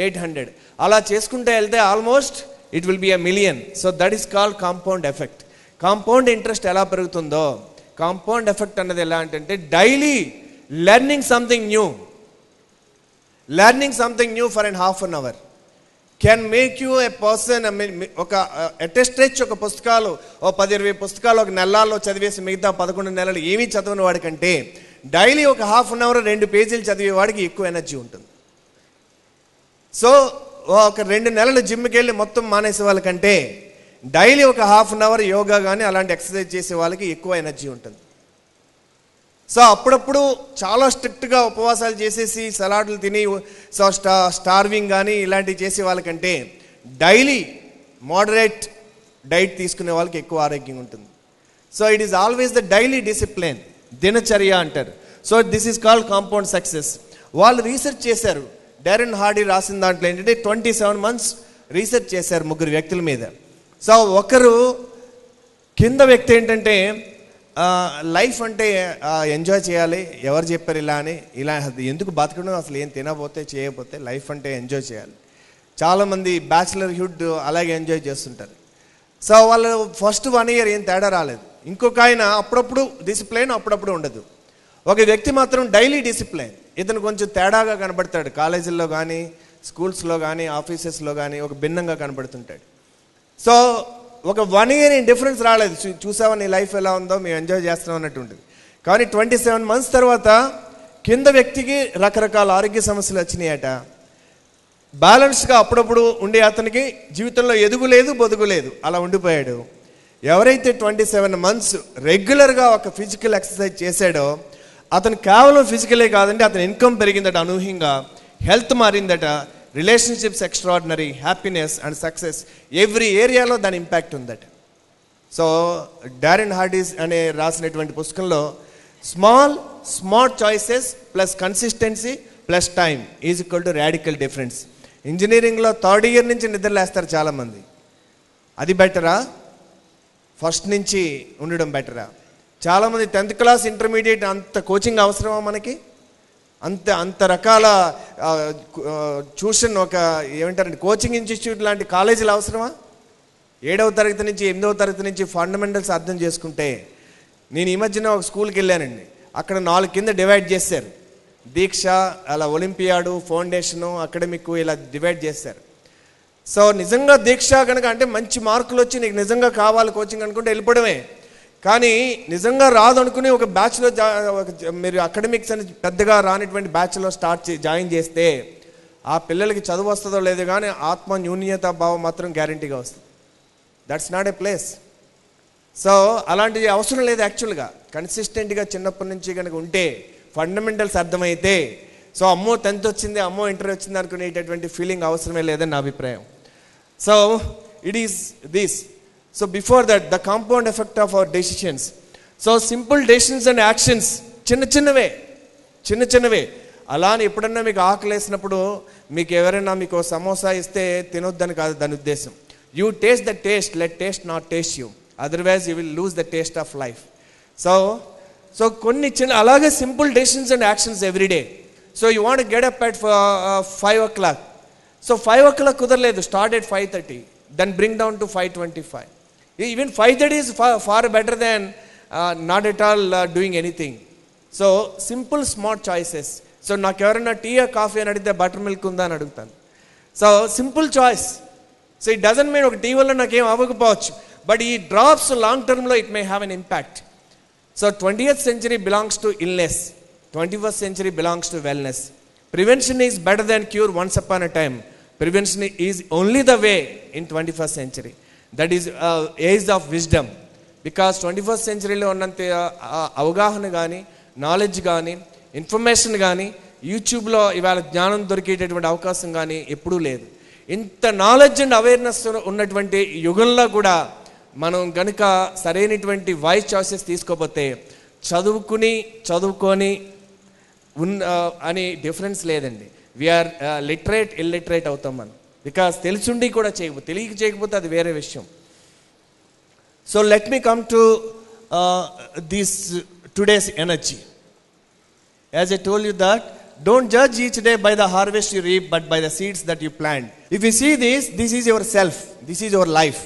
800. అలా చేసుకుంటే వెళ్తే almost it will be $1 million. So that is called compound effect. Compound interest ఎలా పెరుగుతుందో, కాంపౌండ్ ఎఫెక్ట్ అన్నది ఎలా అంటే daily learning something new for an half an hour can make you a person. ఒక at a stretch ఒక పుస్తకాలు 10-20 పుస్తకాలు ఒక నెలల్లో చదివేసి మిగతా 11 నెలలు ఏమీ చదవని వాడికంటే డైలీ ఒక హాఫ్ అన్ అవర్ 2 పేజీలు చదివే వాడికి ఎక్కువ ఎనర్జీ ఉంటుంది. సో ఒక 2 నెలలు జిమ్కి వెళ్ళి మొత్తం మానేసే వాళ్ళకంటే డైలీ ఒక హాఫ్ అన్ అవర్ యోగా కానీ అలాంటి ఎక్సర్సైజ్ చేసే వాళ్ళకి ఎక్కువ ఎనర్జీ ఉంటుంది. సో అప్పుడప్పుడు చాలా స్ట్రిక్ట్గా ఉపవాసాలు చేసేసి సలాడ్లు తిని సో స్టార్వింగ్ కానీ ఇలాంటివి చేసే వాళ్ళకంటే డైలీ మోడరేట్ డైట్ తీసుకునే వాళ్ళకి ఎక్కువ ఆరోగ్యం ఉంటుంది. So it is always the daily discipline, దినచర్య అంటారు. So this is called compound success. వాళ్ళు రీసెర్చ్ చేశారు. డారెన్ హార్డీ రాసిన దాంట్లో ఏంటంటే 27 months రీసెర్చ్ చేశారు 3 వ్యక్తుల మీద. సో ఒకరు కింద వ్యక్తి ఏంటంటే లైఫ్ అంటే ఎంజాయ్ చేయాలి, ఎవరు చెప్పారు ఇలా అని, ఇలా ఎందుకు బతకడం, అసలు ఏం తినకపోతే చేయకపోతే, లైఫ్ అంటే ఎంజాయ్ చేయాలి. చాలామంది బ్యాచిలర్హుడ్ అలాగే ఎంజాయ్ చేస్తుంటారు. సో వాళ్ళు ఫస్ట్ 1 year ఏం తేడా రాలేదు. ఇంకొక ఆయన అప్పుడప్పుడు డిసిప్లైన్, అప్పుడప్పుడు ఉండదు. ఒక వ్యక్తి మాత్రం డైలీ డిసిప్లైన్. ఇతను కొంచెం తేడాగా కనబడతాడు, కాలేజీల్లో కానీ స్కూల్స్లో కానీ ఆఫీసెస్లో కానీ ఒక భిన్నంగా కనబడుతుంటాడు. సో ఒక 1 year ఏం డిఫరెన్స్ రాలేదు. చూసావా నీ లైఫ్ ఎలా ఉందో, మేము ఎంజాయ్ చేస్తున్నాం అన్నట్టు ఉంటుంది. కానీ 27 months తర్వాత కింద వ్యక్తికి రకరకాల ఆరోగ్య సమస్యలు వచ్చినాయట. బ్యాలెన్స్గా అప్పుడప్పుడు ఉండే అతనికి జీవితంలో ఎదుగులేదు బొదుగులేదు, అలా ఉండిపోయాడు. ఎవరైతే 27 months రెగ్యులర్గా ఒక ఫిజికల్ ఎక్సర్సైజ్ చేశాడో అతను కేవలం ఫిజికలే కాదండి, అతని ఇన్కమ్ పెరిగిందట, అనూహ్యంగా హెల్త్ మారిందట, relationships extraordinary, happiness and success every ఏరియాలో దాని ఇంపాక్ట్ ఉందట. సో డారెన్ హార్డీస్ అనే రాసినటువంటి పుస్తకంలో smart choices plus consistency plus time is equal to radical difference. ఇంజనీరింగ్లో 3rd year నుంచి నిద్రలేస్తారు చాలామంది. అది బెటరా, ఫస్ట్ నుంచి ఉండడం బెటరా? చాలామంది 10th class ఇంటర్మీడియట్ అంత కోచింగ్ అవసరమా మనకి? అంత రకాల ట్యూషన్, ఒక ఏమంటారండి కోచింగ్ ఇన్స్టిట్యూట్ లాంటి కాలేజీలు అవసరమా? 7వ తరగతి నుంచి 8వ తరగతి నుంచి ఫండమెంటల్స్ అర్థం చేసుకుంటే. నేను ఈ మధ్యన ఒక స్కూల్కి వెళ్ళానండి, అక్కడ 4 కింద డివైడ్ చేశారు. దీక్ష, అలా ఒలింపియాడు, ఫౌండేషను, అకాడమిక్, ఇలా డివైడ్ చేశారు. సో నిజంగా దీక్ష కనుక అంటే మంచి మార్కులు వచ్చి నీకు నిజంగా కావాలి కోచింగ్ అనుకుంటే వెళ్ళిపోవడమే. కానీ నిజంగా రాదు అనుకుని ఒక బ్యాచ్లో మీరు అకాడమిక్స్ అని పెద్దగా రానిటువంటి బ్యాచ్లో జాయిన్ చేస్తే ఆ పిల్లలకి చదువు వస్తుందో లేదో కానీ ఆత్మ న్యూన్యత భావం మాత్రం గ్యారంటీగా వస్తుంది. That's not a place. So అలాంటిది అవసరం లేదు. యాక్చువల్గా కన్సిస్టెంట్గా చిన్నప్పటి నుంచి కనుక ఉంటే, ఫండమెంటల్స్ అర్థమైతే, సో అమ్మో 10th వచ్చింది, అమ్మో ఇంటర్ వచ్చింది అనుకునేటటువంటి ఫీలింగ్ అవసరమే లేదని నా అభిప్రాయం. So it is this. So before that, the compound effect of our decisions. So simple decisions and actions, చిన్నవే. అలానే ఎప్పుడన్నా మీకు ఆకలేసినప్పుడు మీకు ఎవరైనా మీకు సమోసా ఇస్తే తినొద్దని కాదు దాని ఉద్దేశం. You taste the taste, let taste not taste you, otherwise you will lose the taste of life. So కొన్ని అలాగే simple decisions and actions everyday. So you want get up at 5 o'clock. So 5 o'clock కుదరలేదు, start at 5:30, then bring down to 5:25. Even 5:30 is far better than not at all doing anything. So simple smart choices. So నాకు ఎవరైనా టీ కాఫీ అని అడిగితే బటర్ మిల్క్ ఉందా అని అడుగుతాను. So simple choice. So it doesn't mean ఒక టీ వల్ల నాకేం అవ్వకపోవచ్చు, బట్ ఈ డ్రాప్స్ లాంగ్ టర్మ్లో it may have an impact. So 20th century belongs to illness, 21st century belongs to wellness. Prevention is better than cure once upon a time. Prevention is only the way in 21st century. That is age of wisdom. Because 21st centuryలో ఉన్నంత అవగాహన కానీ, నాలెడ్జ్ కానీ, ఇన్ఫర్మేషన్ కానీ, యూట్యూబ్లో ఇవాళ జ్ఞానం దొరికేటటువంటి అవకాశం కానీ ఎప్పుడూ లేదు. ఇంత నాలెడ్జ్ అండ్ అవేర్నెస్ ఉన్నటువంటి యుగంలో కూడా మనం గనుక సరైనటువంటి వాయిస్ చాయిసెస్ తీసుకోకపోతే చదువుకొని అని డిఫరెన్స్ లేదండి. వీఆర్ లిటరేట్ ఇల్లిటరేట్ అవుతాం మనం, బికాస్ తెలుసుండి కూడా చేయకపోతే అది వేరే విషయం. So let me come to this today's energy. As I told you that, don't judge each day by the harvest you reap, but by the seeds that you plant. If you see this is your self, this is your life.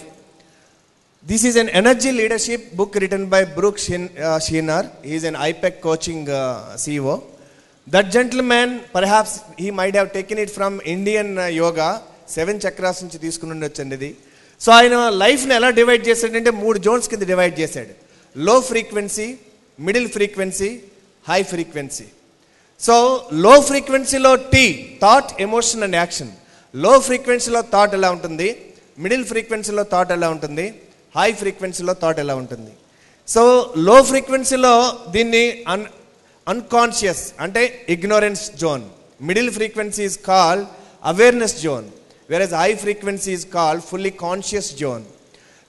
This is an energy leadership book written by Brooke Sheener. He is an IPEC coaching CEO. That gentleman, perhaps he might have taken it from Indian yoga, 7 chakras నుంచి తీసుకుని ఉండొచ్చండి. సో ఆయన లైఫ్ని ఎలా డివైడ్ చేశాడంటే 3 జోన్స్ కింద డివైడ్ చేశాడు. లో frequency, middle frequency, high frequency. So లో ఫ్రీక్వెన్సీలో థాట్, ఎమోషన్ అండ్ యాక్షన్. లో ఫ్రీక్వెన్సీలో థాట్ ఎలా ఉంటుంది, మిడిల్ ఫ్రీక్వెన్సీలో థాట్ ఎలా ఉంటుంది, హై ఫ్రీక్వెన్సీలో థాట్ ఎలా ఉంటుంది. సో లో ఫ్రీక్వెన్సీలో దీన్ని అన్కాన్షియస్ అంటే ignorance zone. Middle frequency is called awareness zone, whereas high frequency is called fully conscious zone.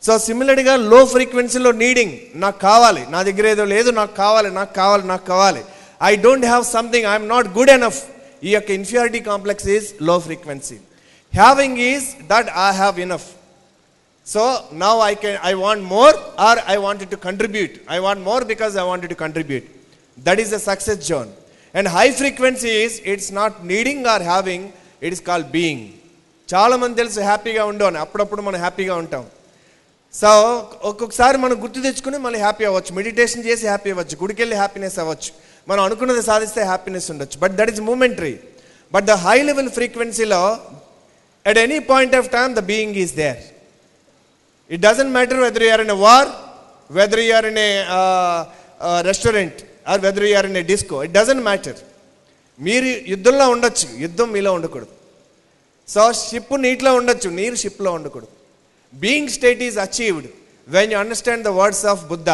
So సిమిలర్గా లో ఫ్రీక్వెన్సీలో నీడింగ్, నాకు కావాలి, నా దగ్గర ఏదో లేదు, నాకు కావాలి, I don't have something, I'm not good enough. ఈ యొక్క inferiority complex is low frequency. Having is that I have enough. So now I want more, or I wanted to contribute. I want more because I wanted to contribute. That is the success zone. And high frequency is it's not needing or having, it is called being. చాలామంది తెలుసు హ్యాపీగా ఉండవు అని, అప్పుడప్పుడు మనం హ్యాపీగా ఉంటాం. సో ఒక్కొక్కసారి మనం గుర్తు తెచ్చుకుని మళ్ళీ హ్యాపీ అవ్వచ్చు, మెడిటేషన్ చేసి హ్యాపీ అవ్వచ్చు, గుడికెళ్ళి హ్యాపీనెస్ అవ్వచ్చు, మనం అనుకున్నది సాధిస్తే హ్యాపీనెస్ ఉండొచ్చు. But that is momentary. But the high level ఫ్రీక్వెన్సీలో at any point of time the being is there. It doesn't matter whether you are in a war, whether you are in a restaurant, or whether you are in a disco, it doesn't matter. మీరు యుద్ధంలో ఉండొచ్చు, యుద్ధం మీలో ఉండకూడదు. సో షిప్ నీటిలో ఉండొచ్చు, నీరు షిప్లో ఉండకూడదు. Being state is achieved when you understand the words of Buddha.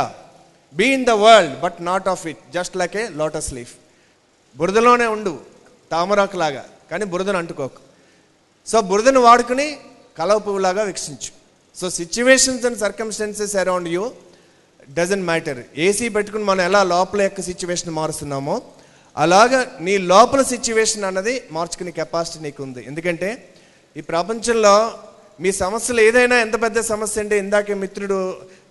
Be in the world but not of it, just like a lotus leaf. బురదలోనే ఉండు తామరాకులాగా, కానీ బురదను అంటుకోకు. సో బురదను వాడుకుని కలవ పువ్వులాగా వికసించు. So situations and circumstances around you doesn't matter. AC పెట్టుకుని మనం ఎలా లోపల యొక్క సిచ్యువేషన్ మారుస్తున్నామో అలాగా నీ లోపల సిచ్యువేషన్ అన్నది మార్చుకునే కెపాసిటీ నీకు ఉంది. ఎందుకంటే ఈ ప్రపంచంలో మీ సమస్యలు ఏదైనా, ఎంత పెద్ద సమస్య అంటే, ఇందాకే మిత్రుడు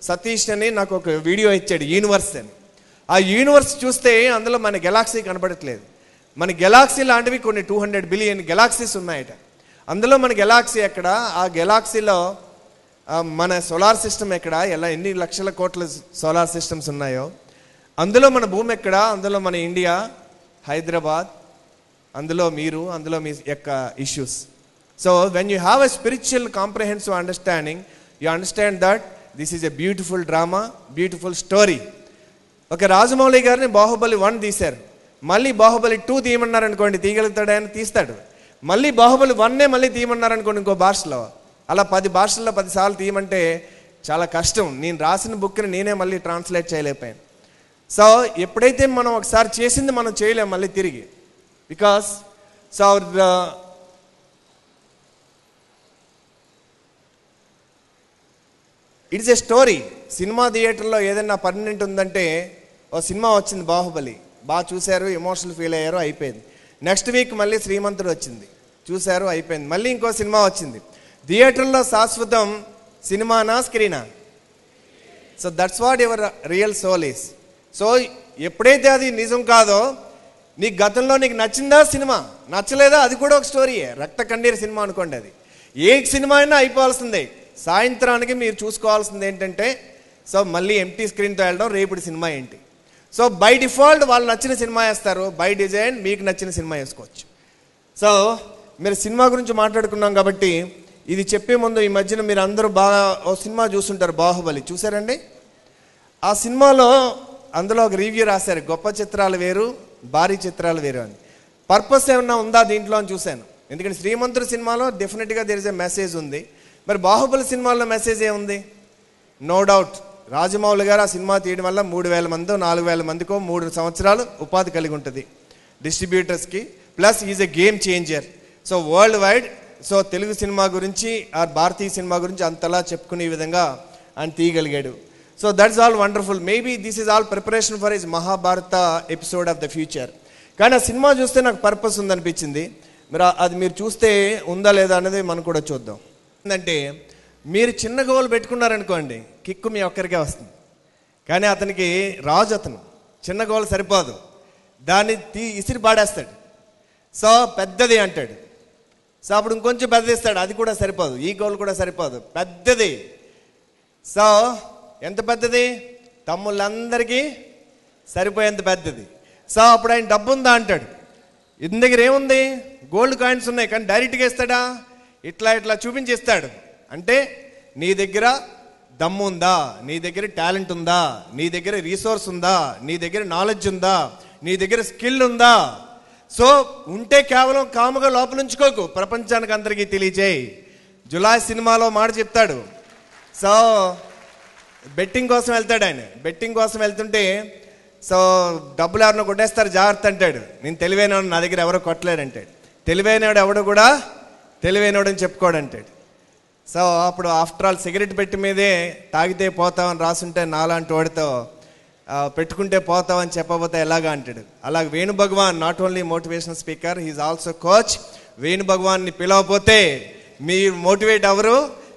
సతీష్ అని నాకు ఒక వీడియో ఇచ్చాడు, యూనివర్స్ అని. ఆ యూనివర్స్ చూస్తే అందులో మన గెలాక్సీ కనబడట్లేదు. మన గెలాక్సీ లాంటివి కొన్ని 200 బిలియన్ గెలాక్సీస్ ఉన్నాయట. అందులో మన గెలాక్సీ ఎక్కడ, ఆ గెలాక్సీలో మన సోలార్ సిస్టమ్ ఎక్కడ, ఎన్ని లక్షల కోట్ల సోలార్ సిస్టమ్స్ ఉన్నాయో, అందులో మన భూమి ఎక్కడ, అందులో మన ఇండియా, హైదరాబాద్, అందులో మీరు, అందులో మీ యొక్క issues. So when you have a spiritual comprehensive understanding, you understand that this is a beautiful drama, beautiful story. ఒక రాజమౌళి గారిని బాహుబలి 1 తీశారు, మళ్ళీ బాహుబలి 2 తీయమన్నారు అనుకోండి, తీయగలుగుతాడు ఆయన, తీస్తాడు. మళ్ళీ బాహుబలి 1 మళ్ళీ తీయమన్నారు అనుకోండి ఇంకో భాషలో, అలా 10 భాషల్లో 10 సార్లు తీయమంటే చాలా కష్టం. నేను రాసిన బుక్ని నేనే మళ్ళీ ట్రాన్స్లేట్ చేయలేకపోయాను. సో ఎప్పుడైతే మనం ఒకసారి చేసింది మనం చేయలేం మళ్ళీ తిరిగి, because so it's a story. Cinema థియేటర్లో ఏదైనా పర్మనెంట్ ఉందంటే, ఓ సినిమా వచ్చింది బాహుబలి, బాగా చూశారు, ఎమోషనల్ ఫీల్ అయ్యారు, అయిపోయింది. నెక్స్ట్ వీక్ మళ్ళీ శ్రీమంతుడు వచ్చింది, చూశారు, అయిపోయింది. మళ్ళీ ఇంకో సినిమా వచ్చింది. థియేటర్లో శాశ్వతం సినిమానా, స్క్రీనా? So that's what your real soul is. So ఎప్పుడైతే అది నిజం కాదో, నీకు గతంలో నీకు నచ్చిందా సినిమా, నచ్చలేదా అది కూడా ఒక స్టోరీయే. రక్త కన్నీరు సినిమా అనుకోండి, అది ఏ సినిమా అయినా అయిపోవాల్సిందే. సాయంత్రానికి మీరు చూసుకోవాల్సింది ఏంటంటే, సో మళ్ళీ ఎంటీ స్క్రీన్తో వెళ్ళడం, రేపుడి సినిమా ఏంటి. సో బై డిఫాల్ట్ వాళ్ళు నచ్చిన సినిమా వేస్తారు, బై డిజైన్ మీకు నచ్చిన సినిమా వేసుకోవచ్చు. సో మీరు సినిమా గురించి మాట్లాడుకున్నాం కాబట్టి ఇది చెప్పే ముందు, ఈ మధ్యన మీరు అందరూ బాగా ఓ సినిమా చూస్తుంటారు, బాహుబలి చూసారండి? ఆ సినిమాలో అందులో ఒక రివ్యూ రాశారు, గొప్ప చిత్రాలు వేరు, భారీ చిత్రాలు వేరు అని. పర్పస్ ఏమన్నా ఉందా దీంట్లో అని చూశాను. ఎందుకంటే శ్రీమంతుడు సినిమాలో డెఫినెట్గా దేర్ ఇస్ ఏ మెసేజ్ ఉంది. మరి బాహుబలి సినిమాలో మెసేజ్ ఏముంది? నో డౌట్ రాజమౌళి గారు ఆ సినిమా తీయడం వల్ల 3000 మందో 4000 మందికో 3 సంవత్సరాలు ఉపాధి కలిగి ఉంటుంది డిస్ట్రిబ్యూటర్స్కి. Plus is a game changer. So world wide so Telugu cinema గురించి భారతీయ సినిమా గురించి అంతలా చెప్పుకునే విధంగా ఆయన తీయగలిగాడు. So that's all wonderful. Maybe this is all preparation for his Mahabharata episode of the future. కానీ ఆ సినిమా చూస్తే నాకు పర్పస్ ఉందనిపించింది. మీరు చూస్తే ఉందా లేదా అనేది మనం కూడా చూద్దాం. ఏంటంటే మీరు చిన్న గోల్ పెట్టుకున్నారనుకోండి, కిక్కు మీ ఒక్కరికే వస్తుంది. కానీ అతనికి రాజు, అతను చిన్న గోల్ సరిపోదు, దాన్ని ఇసిరి పాడేస్తాడు. సో పెద్దది అంటాడు. సో అప్పుడు ఇంకొంచెం పెద్దది ఇస్తాడు, అది కూడా సరిపోదు, ఈ గోల్ కూడా సరిపోదు, పెద్దది. సో ఎంత పెద్దది? తమ్ముళ్ళందరికీ సరిపోయేంత పెద్దది. సో అప్పుడు ఆయన డబ్బు ఉందా అంటాడు. ఇతని దగ్గర ఏముంది? గోల్డ్ కాయిన్స్ ఉన్నాయి. కానీ డైరెక్ట్గా ఇస్తాడా? ఇట్లా ఇట్లా చూపించేస్తాడు. అంటే నీ దగ్గర దమ్ము ఉందా, నీ దగ్గర టాలెంట్ ఉందా, నీ దగ్గర రీసోర్స్ ఉందా, నీ దగ్గర నాలెడ్జ్ ఉందా, నీ దగ్గర స్కిల్ ఉందా? సో ఉంటే కేవలం కాముగా లోపల ఉంచుకోకు, ప్రపంచానికి అందరికీ తెలియజేయి. జులై సినిమాలో మాట చెప్తాడు. సో బెట్టింగ్ కోసం వెళ్తాడు ఆయన. బెట్టింగ్ కోసం వెళ్తుంటే సో డబ్బులు ఎవరినో కొట్టేస్తారు, జాగ్రత్త అంటాడు. నేను తెలివైనవాడు, నా దగ్గర ఎవరో కొట్టలేడు అంటాడు. తెలివైనవాడు ఎవడు కూడా తెలివైనవాడు అని చెప్పుకోడంటాడు. సో అప్పుడు ఆఫ్టర్ ఆల్ సిగరెట్ పెట్టి మీదే తాగితే పోతామని రాసుంటే నాలాంటి వాడితో పెట్టుకుంటే పోతామని చెప్పబోతే ఎలాగా అంటాడు. అలాగే Venu Bhagavan not only motivational speaker, he is also coach. Venu భగవాన్ని పిలవకపోతే మీరు మోటివేట్ అవ్వరు,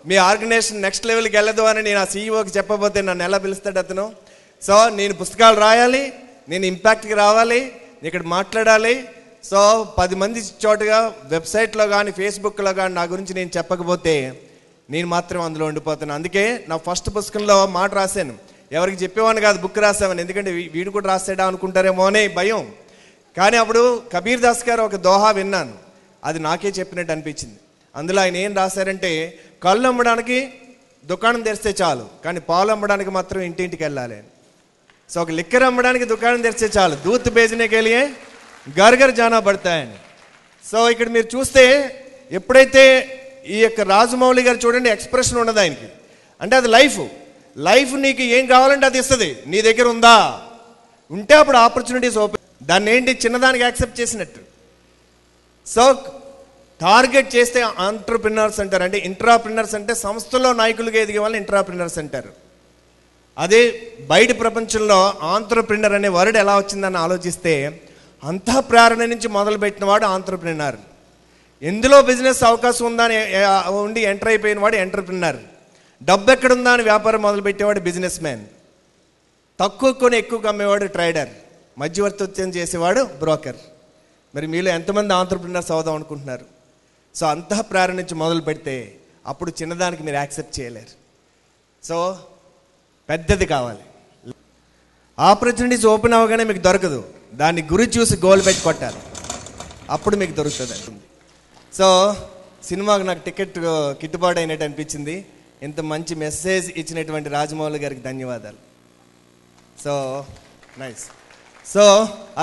మీ ఆర్గనైజేషన్ నెక్స్ట్ లెవెల్కి వెళ్ళదు అని నేను ఆ సీఈఓకి చెప్పబోతే నన్ను ఎలా పిలుస్తాడు అతను? సో నేను పుస్తకాలు రాయాలి, నేను ఇంపాక్ట్కి రావాలి, ఇక్కడ మాట్లాడాలి. సో 10 మంది చోటుగా వెబ్సైట్లో కానీ ఫేస్బుక్లో కానీ నా గురించి నేను చెప్పకపోతే నేను మాత్రం అందులో ఉండిపోతాను. అందుకే నా ఫస్ట్ పుస్తకంలో మాట రాశాను, ఎవరికి చెప్పేవాడిని కాదు, బుక్ రాసామని. ఎందుకంటే వీడు కూడా రాసాడా అనుకుంటారేమో అనే భయం. కానీ అప్పుడు కబీర్ దాస్ గారు ఒక దోహా విన్నాను, అది నాకే చెప్పినట్టు అనిపించింది. అందులో ఆయన ఏం రాశారంటే, కళ్ళు అమ్మడానికి దుకాణం తెరిస్తే చాలు, కానీ పాలు అమ్మడానికి మాత్రం ఇంటింటికి వెళ్ళాలి. సో ఒక లిక్కర్ అమ్మడానికి దుకాణం తెరిస్తే చాలు, దూత్ బేజనే కెలియే घर घर जाना पड़ता है. సో ఇక్కడ మీరు చూస్తే ఎప్పుడైతే ఈ యొక్క రాజమౌళి గారు చూడండి ఎక్స్ప్రెషన్ ఉన్నది ఆయనకి, అంటే అది లైఫ్ నీకు ఏం కావాలంటే అది ఇస్తుంది. నీ దగ్గర ఉందా? ఉంటే అప్పుడు ఆపర్చునిటీస్ ఓపెన్. దాన్ని ఏంటి చిన్నదానికి యాక్సెప్ట్ చేసినట్టు. సో టార్గెట్ చేస్తే ఆంట్రప్రినర్స్ అంటారు. అంటే ఇంట్రాప్రినర్స్ అంటే సంస్థలో నాయకులుగా ఎదిగే వాళ్ళని ఇంట్రాప్రినర్స్ అంటారు. అదే బయట ప్రపంచంలో ఆంట్రప్రినర్ అనే వర్డ్ ఎలా వచ్చిందని ఆలోచిస్తే, అంతః ప్రేరణ నుంచి మొదలుపెట్టిన వాడు ఆంట్రప్రినర్. ఎందులో బిజినెస్ అవకాశం ఉందా అని ఉండి ఎంటర్ అయిపోయిన వాడు ఎంటర్ప్రినర్. డబ్బు ఎక్కడుందా అని వ్యాపారం మొదలుపెట్టేవాడు బిజినెస్ మ్యాన్. తక్కువ కొని ఎక్కువ అమ్మేవాడు ట్రేడర్. మధ్యవర్తిత్వం చేసేవాడు బ్రోకర్. మరి మీలో ఎంతమంది ఆంట్రప్రినర్స్ అవుదాం అనుకుంటున్నారు? సో అంతః ప్రేరణ నుంచి మొదలు పెడితే అప్పుడు చిన్నదానికి మీరు యాక్సెప్ట్ చేయలేరు. సో పెద్దది కావాలి. ఆపర్చునిటీస్ ఓపెన్ అవ్వగానే మీకు దొరకదు, దాన్ని గురి చూసి గోల్ పెట్టి కొట్టాలి, అప్పుడు మీకు దొరుకుతుంది. సో సినిమాకు నాకు టికెట్ గిట్టుబాటు అయినట్టు అనిపించింది. ఇంత మంచి మెసేజ్ ఇచ్చినటువంటి రాజమౌళి గారికి ధన్యవాదాలు. So nice. సో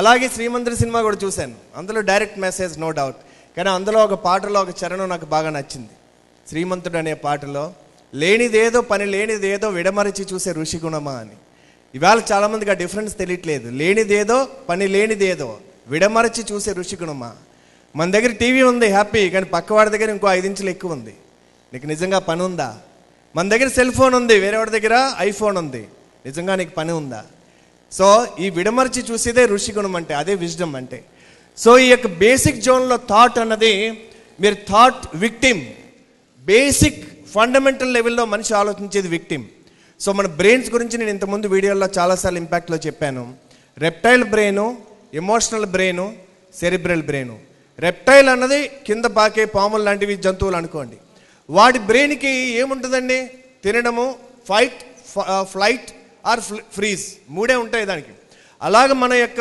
అలాగే శ్రీమంతుడి సినిమా కూడా చూశాను, అందులో డైరెక్ట్ మెసేజ్ నో డౌట్. కానీ అందులో ఒక పాటలో ఒక చరణం నాకు బాగా నచ్చింది. శ్రీమంతుడు అనే పాటలో లేనిదేదో పని లేనిదేదో విడమరిచి చూసే ఋషి గుణమా అని. ఇవాళ చాలామందికి ఆ డిఫరెన్స్ తెలియట్లేదు. లేనిదేదో పని లేనిదేదో విడమరచి చూసే ఋషి గుణమా. మన దగ్గర టీవీ ఉంది హ్యాపీ, కానీ పక్కవాడి దగ్గర ఇంకో 5 ఇంచులు ఎక్కువ ఉంది. నీకు నిజంగా పని ఉందా? మన దగ్గర సెల్ ఫోన్ ఉంది, వేరేవాడి దగ్గర ఐఫోన్ ఉంది, నిజంగా నీకు పని ఉందా? సో ఈ విడమర్చి చూసేదే ఋషి గుణం అంటే, అదే విజ్డమ్ అంటే. సో ఈ యొక్క బేసిక్ జోన్లో థాట్ అన్నది, మీరు థాట్ విక్టిమ్, బేసిక్ ఫండమెంటల్ లెవెల్లో మనిషి ఆలోచించేది విక్టిమ్. సో మన బ్రెయిన్స్ గురించి నేను ఇంతకుముందు వీడియోలో చాలాసార్లు ఇంపాక్ట్లో చెప్పాను. Reptile brain, emotional brain, cerebral brain. Reptile అన్నది కింద పాకే పాములు లాంటివి జంతువులు అనుకోండి. వాటి బ్రెయిన్కి ఏముంటుందండి? తినడము, ఫైట్, ఫ్లైట్ ఆర్ ఫ్రీజ్, 3 ఉంటాయి దానికి. అలాగే మన యొక్క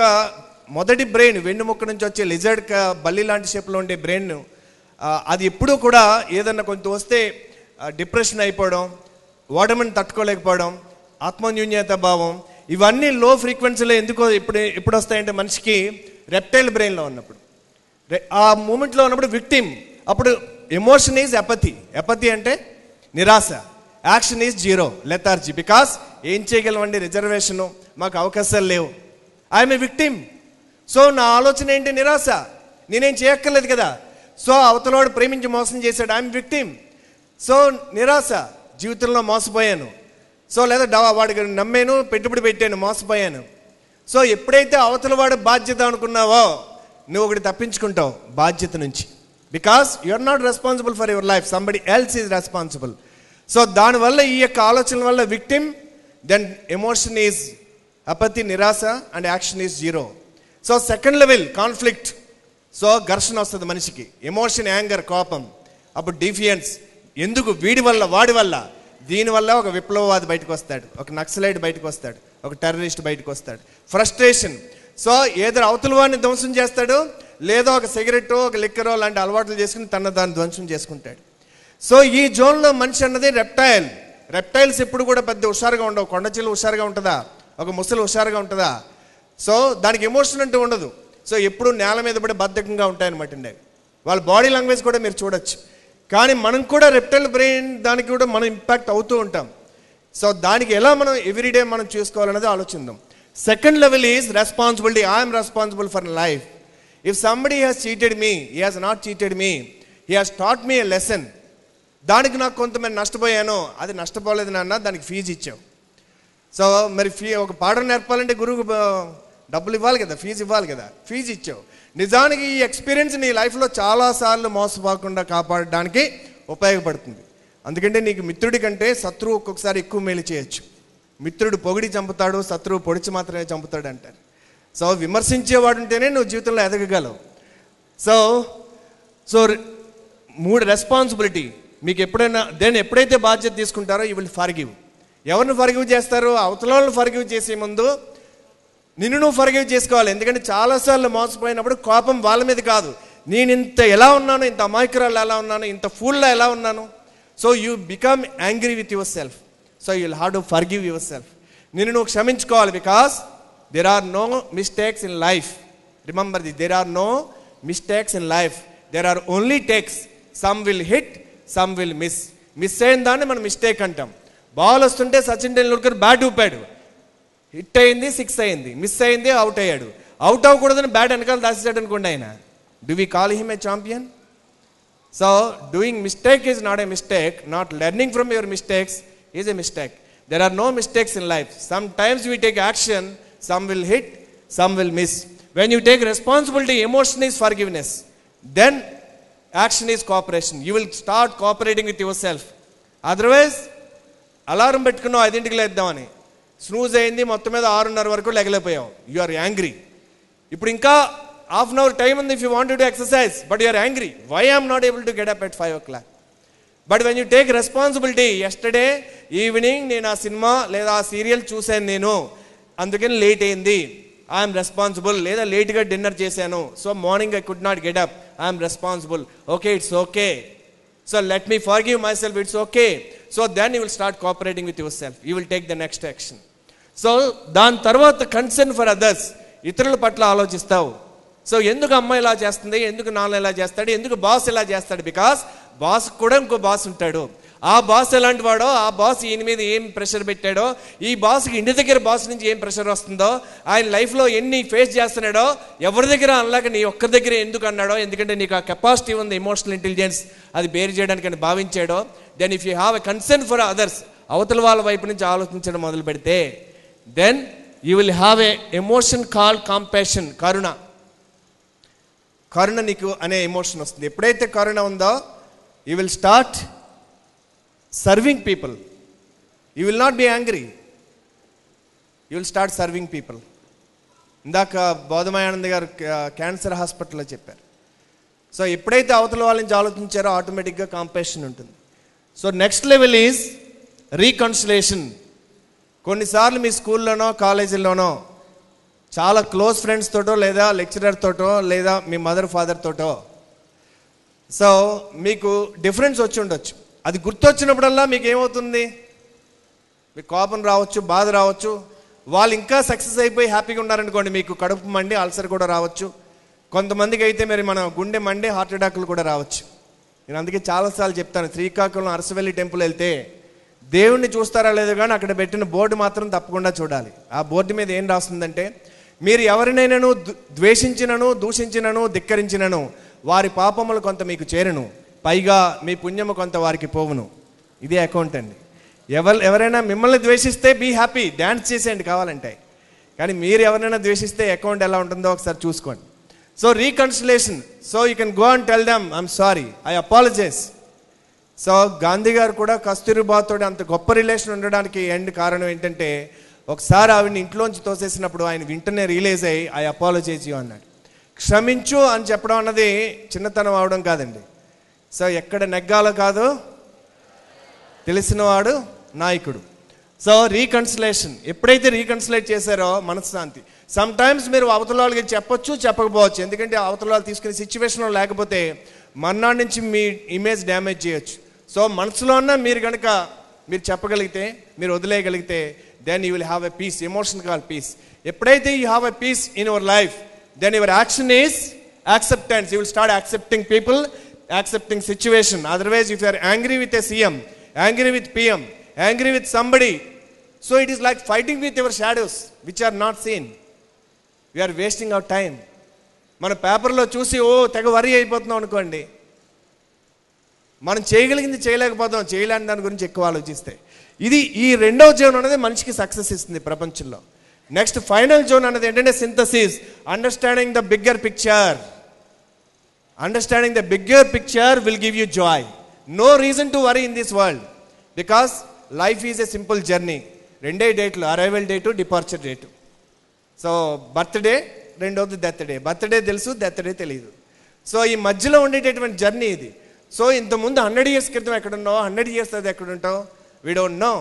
మొదటి బ్రెయిన్ వెన్నుముక్క నుంచి వచ్చే లిజర్డ్ బల్లి లాంటి షేప్లో ఉండే బ్రెయిన్, అది ఎప్పుడూ కూడా ఏదన్నా కొంచెం వస్తే డిప్రెషన్ అయిపోవడం, ఓటమిని తట్టుకోలేకపోవడం, ఆత్మన్యూన్యత భావం, ఇవన్నీ లో ఫ్రీక్వెన్సీలో ఎందుకో ఎప్పుడు వస్తాయంటే మనిషికి రెప్టైల్ బ్రెయిన్లో ఉన్నప్పుడు, ఆ మూమెంట్లో ఉన్నప్పుడు విక్టిమ్. అప్పుడు ఎమోషన్ ఈజ్ ఎపతి అంటే నిరాశ, action is zero, lethargy. Because ఏం చేయగలమండి, రిజర్వేషను, మాకు అవకాశాలు లేవు, ఐఎమ్ ఏ విక్టిమ్. సో నా ఆలోచన ఏంటి? నిరాశ. నేనేం చేయక్కర్లేదు కదా. సో అవతలవాడు ప్రేమించి మోసం చేశాడు, ఐఎమ్ విక్టిమ్. సో నిరాశ, జీవితంలో మోసపోయాను. సో లేదా వాడికి నమ్మాను, పెట్టుబడి పెట్టాను, మోసపోయాను. సో ఎప్పుడైతే అవతల వాడు బాధ్యత అనుకున్నావో నువ్వు ఒకటి తప్పించుకుంటావు బాధ్యత నుంచి. Because you are not responsible for your life, somebody else is responsible. So దానివల్ల ఈ యొక్క ఆలోచన వల్ల victim, then emotion is apathy, నిరాశ, and action is zero. So second level conflict. So ఘర్షణ వస్తుంది మనిషికి, ఎమోషన్, యాంగర్, కోపం. అప్పుడు డిఫియన్స్, ఎందుకు వీడి వల్ల వాడి వల్ల, దీనివల్ల ఒక విప్లవవాది బయటకు వస్తాడు, ఒక నక్సలైట్ బయటకు వస్తాడు, ఒక టెర్రరిస్ట్ బయటకు వస్తాడు. ఫ్రస్ట్రేషన్, సో ఏదో అవతల వాడిని ధ్వంసం చేస్తాడు, లేదా ఒక సిగరెట్టో ఒక లిక్కరో లాంటి అలవాట్లు చేసుకుని దాన్ని ధ్వంసం చేసుకుంటాడు. సో ఈ జోన్లో మనిషి అన్నది రెప్టైల్. రెప్టైల్స్ ఎప్పుడు కూడా పెద్ద హుషారుగా ఉండవు. కొండచిల్లు హుషారుగా ఉంటుందా, ఒక ముసలి హుషారుగా ఉంటుందా? సో దానికి ఎమోషన్ అంటూ ఉండదు. సో ఎప్పుడు నేల మీద పడి బద్ధకంగా ఉంటాయన్నమాట అండి. వాళ్ళ బాడీ లాంగ్వేజ్ కూడా మీరు చూడొచ్చు. కానీ మనం కూడా రెప్టైల్ బ్రెయిన్, దానికి కూడా మనం ఇంపాక్ట్ అవుతూ ఉంటాం. సో దానికి ఎలా మనం ఎవ్రీడే మనం చూసుకోవాలనేది ఆలోచిద్దాం. Second level is responsibility. I'm responsible for life. If somebody has cheated me, he has not cheated me, he has taught me a lesson. దానికి నాకు కొంతమంది నష్టపోయాను, అది నష్టపోలేదు నాన్న, దానికి ఫీజు ఇచ్చావు. సో మరి ఒక పాఠం నేర్పాలంటే గురువుకు డబ్బులు ఇవ్వాలి కదా, ఫీజు ఇవ్వాలి కదా, ఫీజు ఇచ్చావు. నిజానికి ఈ ఎక్స్పీరియన్స్ నీ లైఫ్లో చాలాసార్లు మోసపోకుండా కాపాడడానికి ఉపయోగపడుతుంది. అందుకంటే నీకు మిత్రుడి కంటే శత్రువు ఒక్కొక్కసారి ఎక్కువ మేలు చేయొచ్చు. మిత్రుడు పొగిడి చంపుతాడు, శత్రువు పొడిచి మాత్రమే చంపుతాడు అంటారు. సో విమర్శించేవాడు ఉంటేనే నువ్వు జీవితంలో ఎదగగలవు. సో సో 3 రెస్పాన్సిబిలిటీ మీకు ఎప్పుడైనా, ఎప్పుడైతే బాధ్యత తీసుకుంటారో యూ విల్ ఫర్గివ్. ఎవరిని ఫర్గివ్ చేస్తారు? అవతల వాళ్ళని ఫర్గివ్ చేసే ముందు నిన్ను నువ్వు ఫర్గివ్ చేసుకోవాలి. ఎందుకంటే చాలాసార్లు మోసపోయినప్పుడు కోపం వాళ్ళ మీద కాదు, నేను ఇంత ఎలా ఉన్నాను, ఇంత అమాయకురాలు ఎలా ఉన్నాను, ఇంత ఫూల్లా ఎలా ఉన్నాను. So you become angry with yourself. So you will have to forgive yourself. నిన్ను నువ్వు క్షమించుకోవాలి. Because there are no mistakes in life. Remember this, there are no mistakes in life. There are only takes. Some will hit, some will miss. Miss అయిన దాన్ని మనం మిస్టేక్ అంటాం. బాల్ వస్తుంటే సచిన్ టెండూల్కర్ బ్యాట్ ఊపాడు, హిట్ అయింది, 6 అయింది, మిస్ అయింది, అవుట్ అయ్యాడు. అవుట్ అవ్వకూడదని బ్యాట్ వెనకాల దాచేసాడు అనుకోండి ఆయన. Do we call him a champion? So doing mistake is not a mistake. Not learning from your mistakes is a mistake. There are no mistakes in life. Sometimes we take action, some will hit, some will miss. When you take responsibility, emotion is forgiveness, then action is cooperation. You will start cooperating with yourself. Otherwise alarm పెట్టుకున్నావు 5ంటికి లేద్దామని, స్నూజ్ అయింది, మొత్తం మీద 6:30 వరకు లెగలేపోయావు. You are angry. ఇప్పుడు ఇంకా హాఫ్ అన్ అవర్ టైం ఉంది if you want to exercise, but you are angry. Why I'm not able to get up at 5 o'clock? But when you take responsibility, yesterday evening నేను ఆ సినిమా లేదా ఆ సీరియల్ చూశాను, నేను అందుకని లేట్ అయింది, ఐఎమ్ రెస్పాన్సిబుల్. లేదా లేట్గా డిన్నర్ చేశాను, so morning I could not get up, I'm responsible. Okay, it's okay. So let me forgive myself, it's okay. So then you will start cooperating with yourself. You will take the next action. So దాని తర్వాత కన్సర్న్ ఫర్ అదర్స్, ఇతరుల పట్ల ఆలోచిస్తావు. సో ఎందుకు అమ్మాయి ఇలా చేస్తుంది, ఎందుకు నాన్న ఇలా చేస్తాడు, ఎందుకు బాస్ ఇలా చేస్తాడు? బికాస్ బాస్ కూడా ఇంకో బాస్ ఉంటాడు. ఆ బాస్ ఎలాంటి వాడో, ఆ బాస్ ఈయన మీద ఏం ప్రెషర్ పెట్టాడో, ఈ బాస్కి ఇంటి దగ్గర బాస్ నుంచి ఏం ప్రెషర్ వస్తుందో, ఆయన లైఫ్లో ఎన్ని ఫేస్ చేస్తున్నాడో, ఎవరి దగ్గర అనలేక నీ ఒక్కరి దగ్గర ఎందుకు అన్నాడో, ఎందుకంటే నీకు ఆ కెపాసిటీ ఉంది, ఎమోషనల్ ఇంటెలిజెన్స్, అది బేర్ చేయడానికి అని భావించాడో. Then if you have a concern for others, అవతల వాళ్ళ వైపు నుంచి ఆలోచించడం మొదలు పెడితే, then you will have a emotion called compassion, కరుణ. కరుణ నీకు అనే ఎమోషన్ వస్తుంది. ఎప్పుడైతే కరుణ ఉందో, you will start serving people. You will not be angry. You will start serving people. ఇందాక బోధమాయానంద గారు క్యాన్సర్ హాస్పిటల్లో చెప్పారు. సో ఎప్పుడైతే అవతల వాళ్ళ నుంచి ఆలోచించారో ఆటోమేటిక్గా కాంపాషన్ ఉంటుంది. So next level is reconciliation. కొన్నిసార్లు మీ స్కూల్లోనో కాలేజీల్లోనో చాలా క్లోజ్ ఫ్రెండ్స్ తోటో, లేదా లెక్చరర్ తోటో, లేదా మీ మదర్ ఫాదర్ తోటో, సో మీకు డిఫరెన్స్ వచ్చి ఉండొచ్చు. అది గుర్తొచ్చినప్పుడల్లా మీకు ఏమవుతుంది? మీకు కోపం రావచ్చు, బాధ రావచ్చు. వాళ్ళు ఇంకా సక్సెస్ అయిపోయి హ్యాపీగా ఉన్నారనుకోండి, మీకు కడుపు మండి, అల్సర్ కూడా రావచ్చు. కొంతమందికి అయితే మరి మన గుండె మండి హార్ట్ అటాక్లు కూడా రావచ్చు. నేను అందుకే చాలాసార్లు చెప్తాను, శ్రీకాకుళం అరసవెల్లి టెంపుల్ వెళ్తే దేవుణ్ణి చూస్తారా లేదో కానీ అక్కడ పెట్టిన బోర్డు మాత్రం తప్పకుండా చూడాలి. ఆ బోర్డు మీద ఏం రాస్తుందంటే, మీరు ఎవరినైనాను ద్వేషించినను, దూషించినను, ధిక్కరించినను వారి పాపములు కొంత మీకు చేరును, పైగా మీ పుణ్యము కొంత వారికి పోవును. ఇదే అకౌంట్ అండి. ఎవరైనా మిమ్మల్ని ద్వేషిస్తే బీ హ్యాపీ, డ్యాన్స్ చేసేయండి కావాలంటే. కానీ మీరు ఎవరైనా ద్వేషిస్తే అకౌంట్ ఎలా ఉంటుందో ఒకసారి చూసుకోండి. So reconciliation, so you can go and tell them I'm sorry, I apologize. So Gandhi గారు కూడా కస్తూరిబాతో అంత గొప్ప రిలేషన్ ఉండడానికి ఎండ్ కారణం ఏంటంటే, ఒకసారి ఆవిడని ఇంట్లోంచి తోసేసినప్పుడు ఆయన వెంటనే రియలైజ్ అయ్యి ఐ అపాలజైజ్ యూ అన్నాడు. క్షమించు అని చెప్పడం అన్నది చిన్నతనం అవడం కాదండి. సో ఎక్కడ నెగ్గాలో కాదు తెలిసినవాడు నాయకుడు. సో రీకన్సిలేషన్, ఎప్పుడైతే రీకన్సిలేట్ చేశారో మనశ్శాంతి. సమ్ టైమ్స్ మీరు అవతల వాళ్ళకి చెప్పొచ్చు, చెప్పకపోవచ్చు. ఎందుకంటే అవతల వాళ్ళు తీసుకునే సిచ్యువేషన్లో లేకపోతే మన్నాడు నుంచి మీ ఇమేజ్ డ్యామేజ్ చేయొచ్చు. సో మనసులో ఉన్న మీరు కనుక మీరు చెప్పగలిగితే, మీరు వదిలేయగలిగితే, then you will have a peace, emotional peace. ఎప్పుడైతే you have a peace in your life, then your action is acceptance. You will start accepting people, accepting situation. Otherwise if you are angry with a CM, angry with PM, angry with somebody, so it is like fighting with your shadows which are not seen. We are wasting our time. మన పేపర్లో చూసి తెగ వరి అయిపోతున్నాం అనుకోండి, మనం చేయగలిగింది చేయలేకపోతాం, చేయలేని దాని గురించి ఎక్కువ ఆలోచిస్తే. ఇది ఈ రెండవ జోన్ అనేది మనిషికి సక్సెస్ ఇస్తుంది ప్రపంచంలో. నెక్స్ట్ ఫైనల్ జోన్ అనేది ఏంటంటే synthesis, understanding the bigger picture. Understanding the bigger picture will give you Joy. No reason to worry in this world, because life is a simple journey. రెండే డేట్లు, arrival date, departure date. So birthday, రెండోది డెత్ డే. బర్త్డే తెలుసు, డెత్ డే తెలియదు. సో ఈ మధ్యలో ఉండేటటువంటి జర్నీ ఇది. సో ఇంతకుముందు 100 years క్రితం ఎక్కడున్నావు, 100 years అది ఎక్కడుంటావు, we don't know.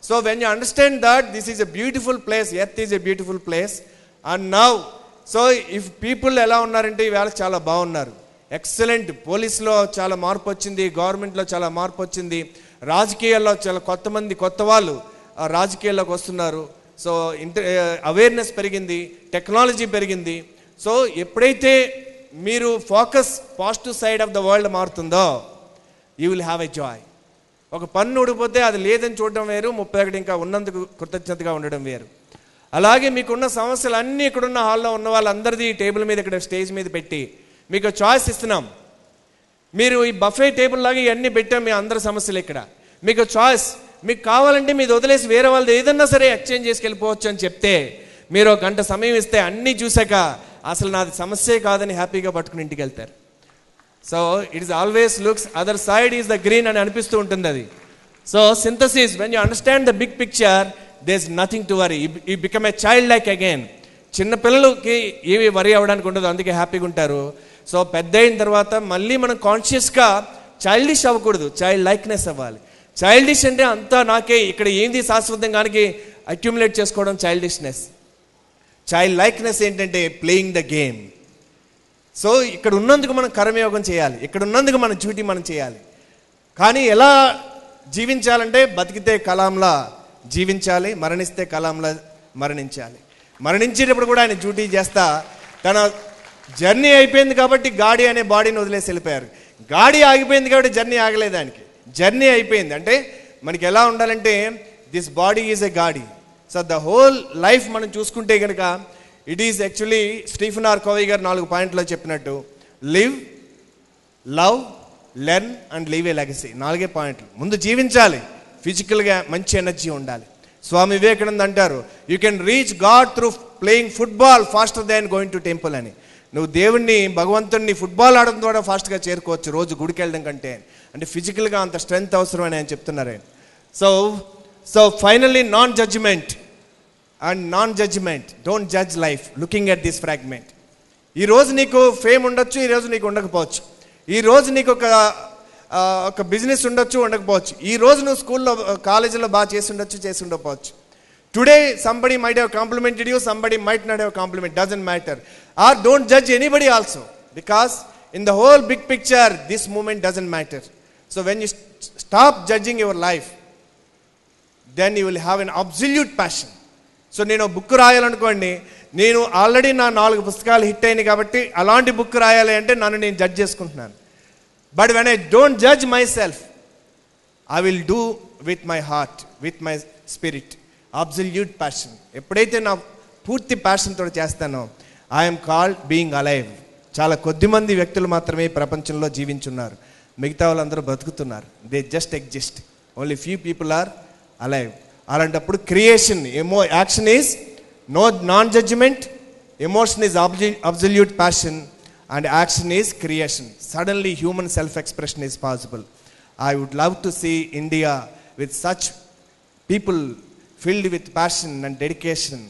So when you understand that this is a beautiful place, earth is a beautiful place, and now so if people ఎలా ఉన్నారంటే ఈవేళ చాలా బాగున్నారు. ఎక్సలెంట్. పోలీసులో చాలా మార్పు వచ్చింది, గవర్నమెంట్లో చాలా మార్పు వచ్చింది, రాజకీయాల్లో చాలా కొత్త వాళ్ళు రాజకీయాల్లోకి వస్తున్నారు. సో అవేర్నెస్ పెరిగింది, టెక్నాలజీ పెరిగింది. సో ఎప్పుడైతే మీరు focus positive side of the world మారుతుందో, you will have a joy. ఒక పన్ను ఊడిపోతే అది లేదని చూడడం వేరు, 31 ఇంకా ఉన్నందుకు కృతజ్ఞతగా ఉండడం వేరు. అలాగే మీకున్న సమస్యలు అన్నీ ఇక్కడున్న హాల్లో ఉన్న వాళ్ళందరిది టేబుల్ మీద ఇక్కడ స్టేజ్ మీద పెట్టి మీకు చాయిస్ ఇస్తున్నాం. మీరు ఈ బఫే టేబుల్ లాగా ఇవన్నీ పెట్టాం, మీ అందరి సమస్యలు ఇక్కడ. మీకు చాయిస్, మీకు కావాలంటే మీది వదిలేసి వేరే వాళ్ళది ఏదన్నా సరే ఎక్స్చేంజ్ చేసుకెళ్ళిపోవచ్చు అని చెప్తే, మీరు 1 గంట సమయం ఇస్తే అన్నీ చూసాక అసలు నాది సమస్యే కాదని హ్యాపీగా పట్టుకుని ఇంటికి వెళ్తారు. So it is always looks other side is the green అని అనిపిస్తూ ఉంటుంది అది. So synthesis, when you understand the big picture, there is nothing to worry. You become a child like again. చిన్నపిల్లలకి ఏమి వరీ అవ్వడానికి ఉండదు, అందుకే హ్యాపీగా ఉంటారు. సో పెద్ద అయిన తర్వాత మళ్ళీ మనం కాన్షియస్గా చైల్డిష్ అవ్వకూడదు, చైల్డ్ లైక్నెస్ అవ్వాలి. చైల్డిష్ అంటే అంతా నాకే, ఇక్కడ ఏంది శాశ్వతంగానికి అక్యుములేట్ చేసుకోవడం చైల్డిష్నెస్. చైల్డ్ లైక్నెస్ ఏంటంటే ప్లేయింగ్ ద గేమ్. సో ఇక్కడ ఉన్నందుకు మనం కర్మయోగం చేయాలి, ఇక్కడ ఉన్నందుకు మన డ్యూటీ మనం చేయాలి. కానీ ఎలా జీవించాలంటే బతికితే కలాంలా జీవించాలి, మరణిస్తే కలాంలా మరణించాలి. మరణించేటప్పుడు కూడా ఆయన డ్యూటీ చేస్తా, తన జర్నీ అయిపోయింది కాబట్టి గాడి అనే బాడీని వదిలేసి వెళ్ళిపోయారు. గాడి ఆగిపోయింది కాబట్టి జర్నీ ఆగలేదు, దానికి జర్నీ అయిపోయింది. అంటే మనకి ఎలా ఉండాలంటే దిస్ బాడీ ఈజ్ ఎ గాడి. సో ద హోల్ లైఫ్ మనం చూసుకుంటే కనుక it is actually Stephen R Covey గారు 4 పాయింట్లో చెప్పినట్టు, live, love, learn and leave a legacy. 4 పాయింట్లు. ముందు జీవించాలి, ఫిజికల్గా మంచి ఎనర్జీ ఉండాలి. స్వామి వివేకానంద అంటారు, you can reach God through playing football faster than going to temple అని. నువ్వు దేవుణ్ణి, భగవంతుడిని ఫుట్బాల్ ఆడడం ద్వారా ఫాస్ట్గా చేరుకోవచ్చు రోజు గుడికి వెళ్ళడం కంటే. అంటే ఫిజికల్గా అంత స్ట్రెంగ్త్ అవసరం అని ఆయన చెప్తున్నారు. So finally non judgement and non judgement. Don't judge life looking at this fragment. ఈరోజు నీకు ఫేమ్ ఉండొచ్చు, ఈరోజు నీకు ఉండకపోవచ్చు. ఈరోజు నీకు ఒక బిజినెస్ ఉండొచ్చు, ఉండకపోవచ్చు. ఈరోజు నువ్వు స్కూల్లో కాలేజీలో బాగా చేసి ఉండకపోవచ్చు. Today somebody might have complimented you, somebody might not have complimented, doesn't matter. Or don't judge anybody also, because in the whole big picture this moment doesn't matter. So when you stop judging your life, then you will have an absolute passion. So నేను బుక్ రాయాలనుకోండి, నేను ఆల్రెడీ నా 4 పుస్తకాలు హిట్ అయినాయి కాబట్టి అలాంటి బుక్ రాయాలి అంటే నన్ను నేను జడ్జ్ చేసుకుంటున్నాను. But when I don't judge myself, I will do with my heart, with my spirit. Absolute passion. ఎప్పుడైతే నా పూర్తి ప్యాషన్ తోటి చేస్తానో, ఐఎమ్ కాల్డ్ బీయింగ్ అలైవ్. చాలా కొద్దిమంది వ్యక్తులు మాత్రమే ప్రపంచంలో జీవించున్నారు, మిగతా వాళ్ళందరూ బ్రతుకుతున్నారు. They just exist, only few people are alive. అలాంటప్పుడు creation, action is non judgement, emotion is absolute passion, and action is creation. Suddenly human self-expression is possible. I would love to see India with such people filled with passion and dedication,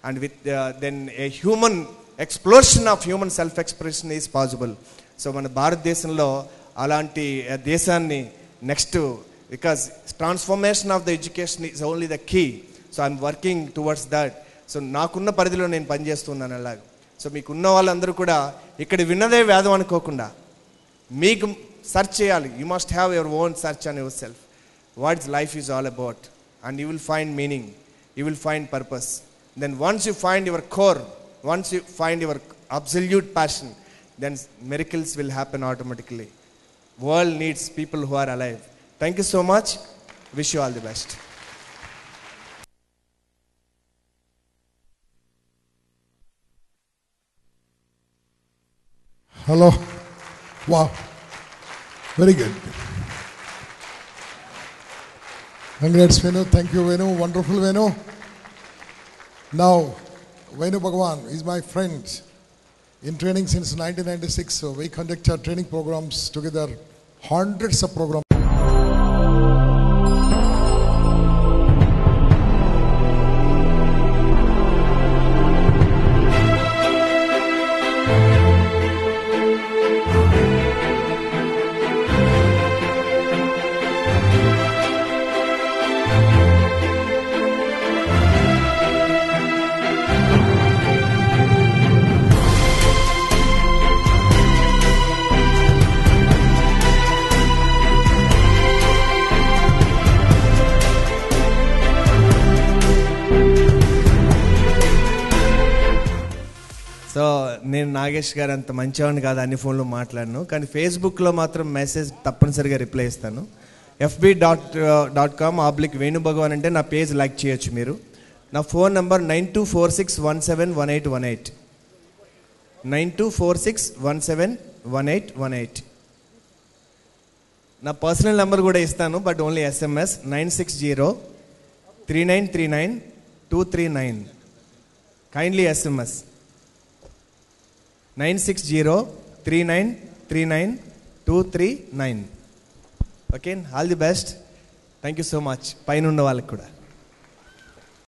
and with then a human explosion of human self-expression is possible. So మన భారతదేశంలో అలాంటి దేశాన్ని next, because transformation of the education is only the key. So I'm working towards that. So నాకున్న పరిధిలో నేను పనిచేస్తున్నాను అలాగ. సో మీకున్న వాళ్ళందరూ కూడా ఇక్కడ విన్నదే వేదం అనుకోకుండా మీకు సెర్చ్ చేయాలి. You must have your own search on yourself, what is life is all about, and you will find meaning, you will find purpose. Then once you find your core, once you find your absolute passion, then miracles will happen automatically. World needs people who are alive. Thank you so much. Wish you all the best. Hello. Wow. Very good. Congrats, Venu. Thank you, Venu. Wonderful, Venu. Now, Venu Bhagavan is my friend in training since 1996. So we conduct our training programs together, hundreds of programs. So నేను నాగేష్ గారు అంత మంచివాడిని కాదు, అన్ని ఫోన్లో మాట్లాడను, కానీ ఫేస్బుక్లో మాత్రం మెసేజ్ తప్పనిసరిగా రిప్లై ఇస్తాను. fb.com/వేణుభగవాన్ అంటే నా పేజ్ లైక్ చేయొచ్చు మీరు. నా ఫోన్ నెంబర్ 9246171818, 9246171818. నా పర్సనల్ నెంబర్ కూడా ఇస్తాను, but only SMS 9603939239. Kindly SMS 9603939239. Okay, all the best. Thank you so much. పైన ఉన్న వాళ్ళకి కూడా.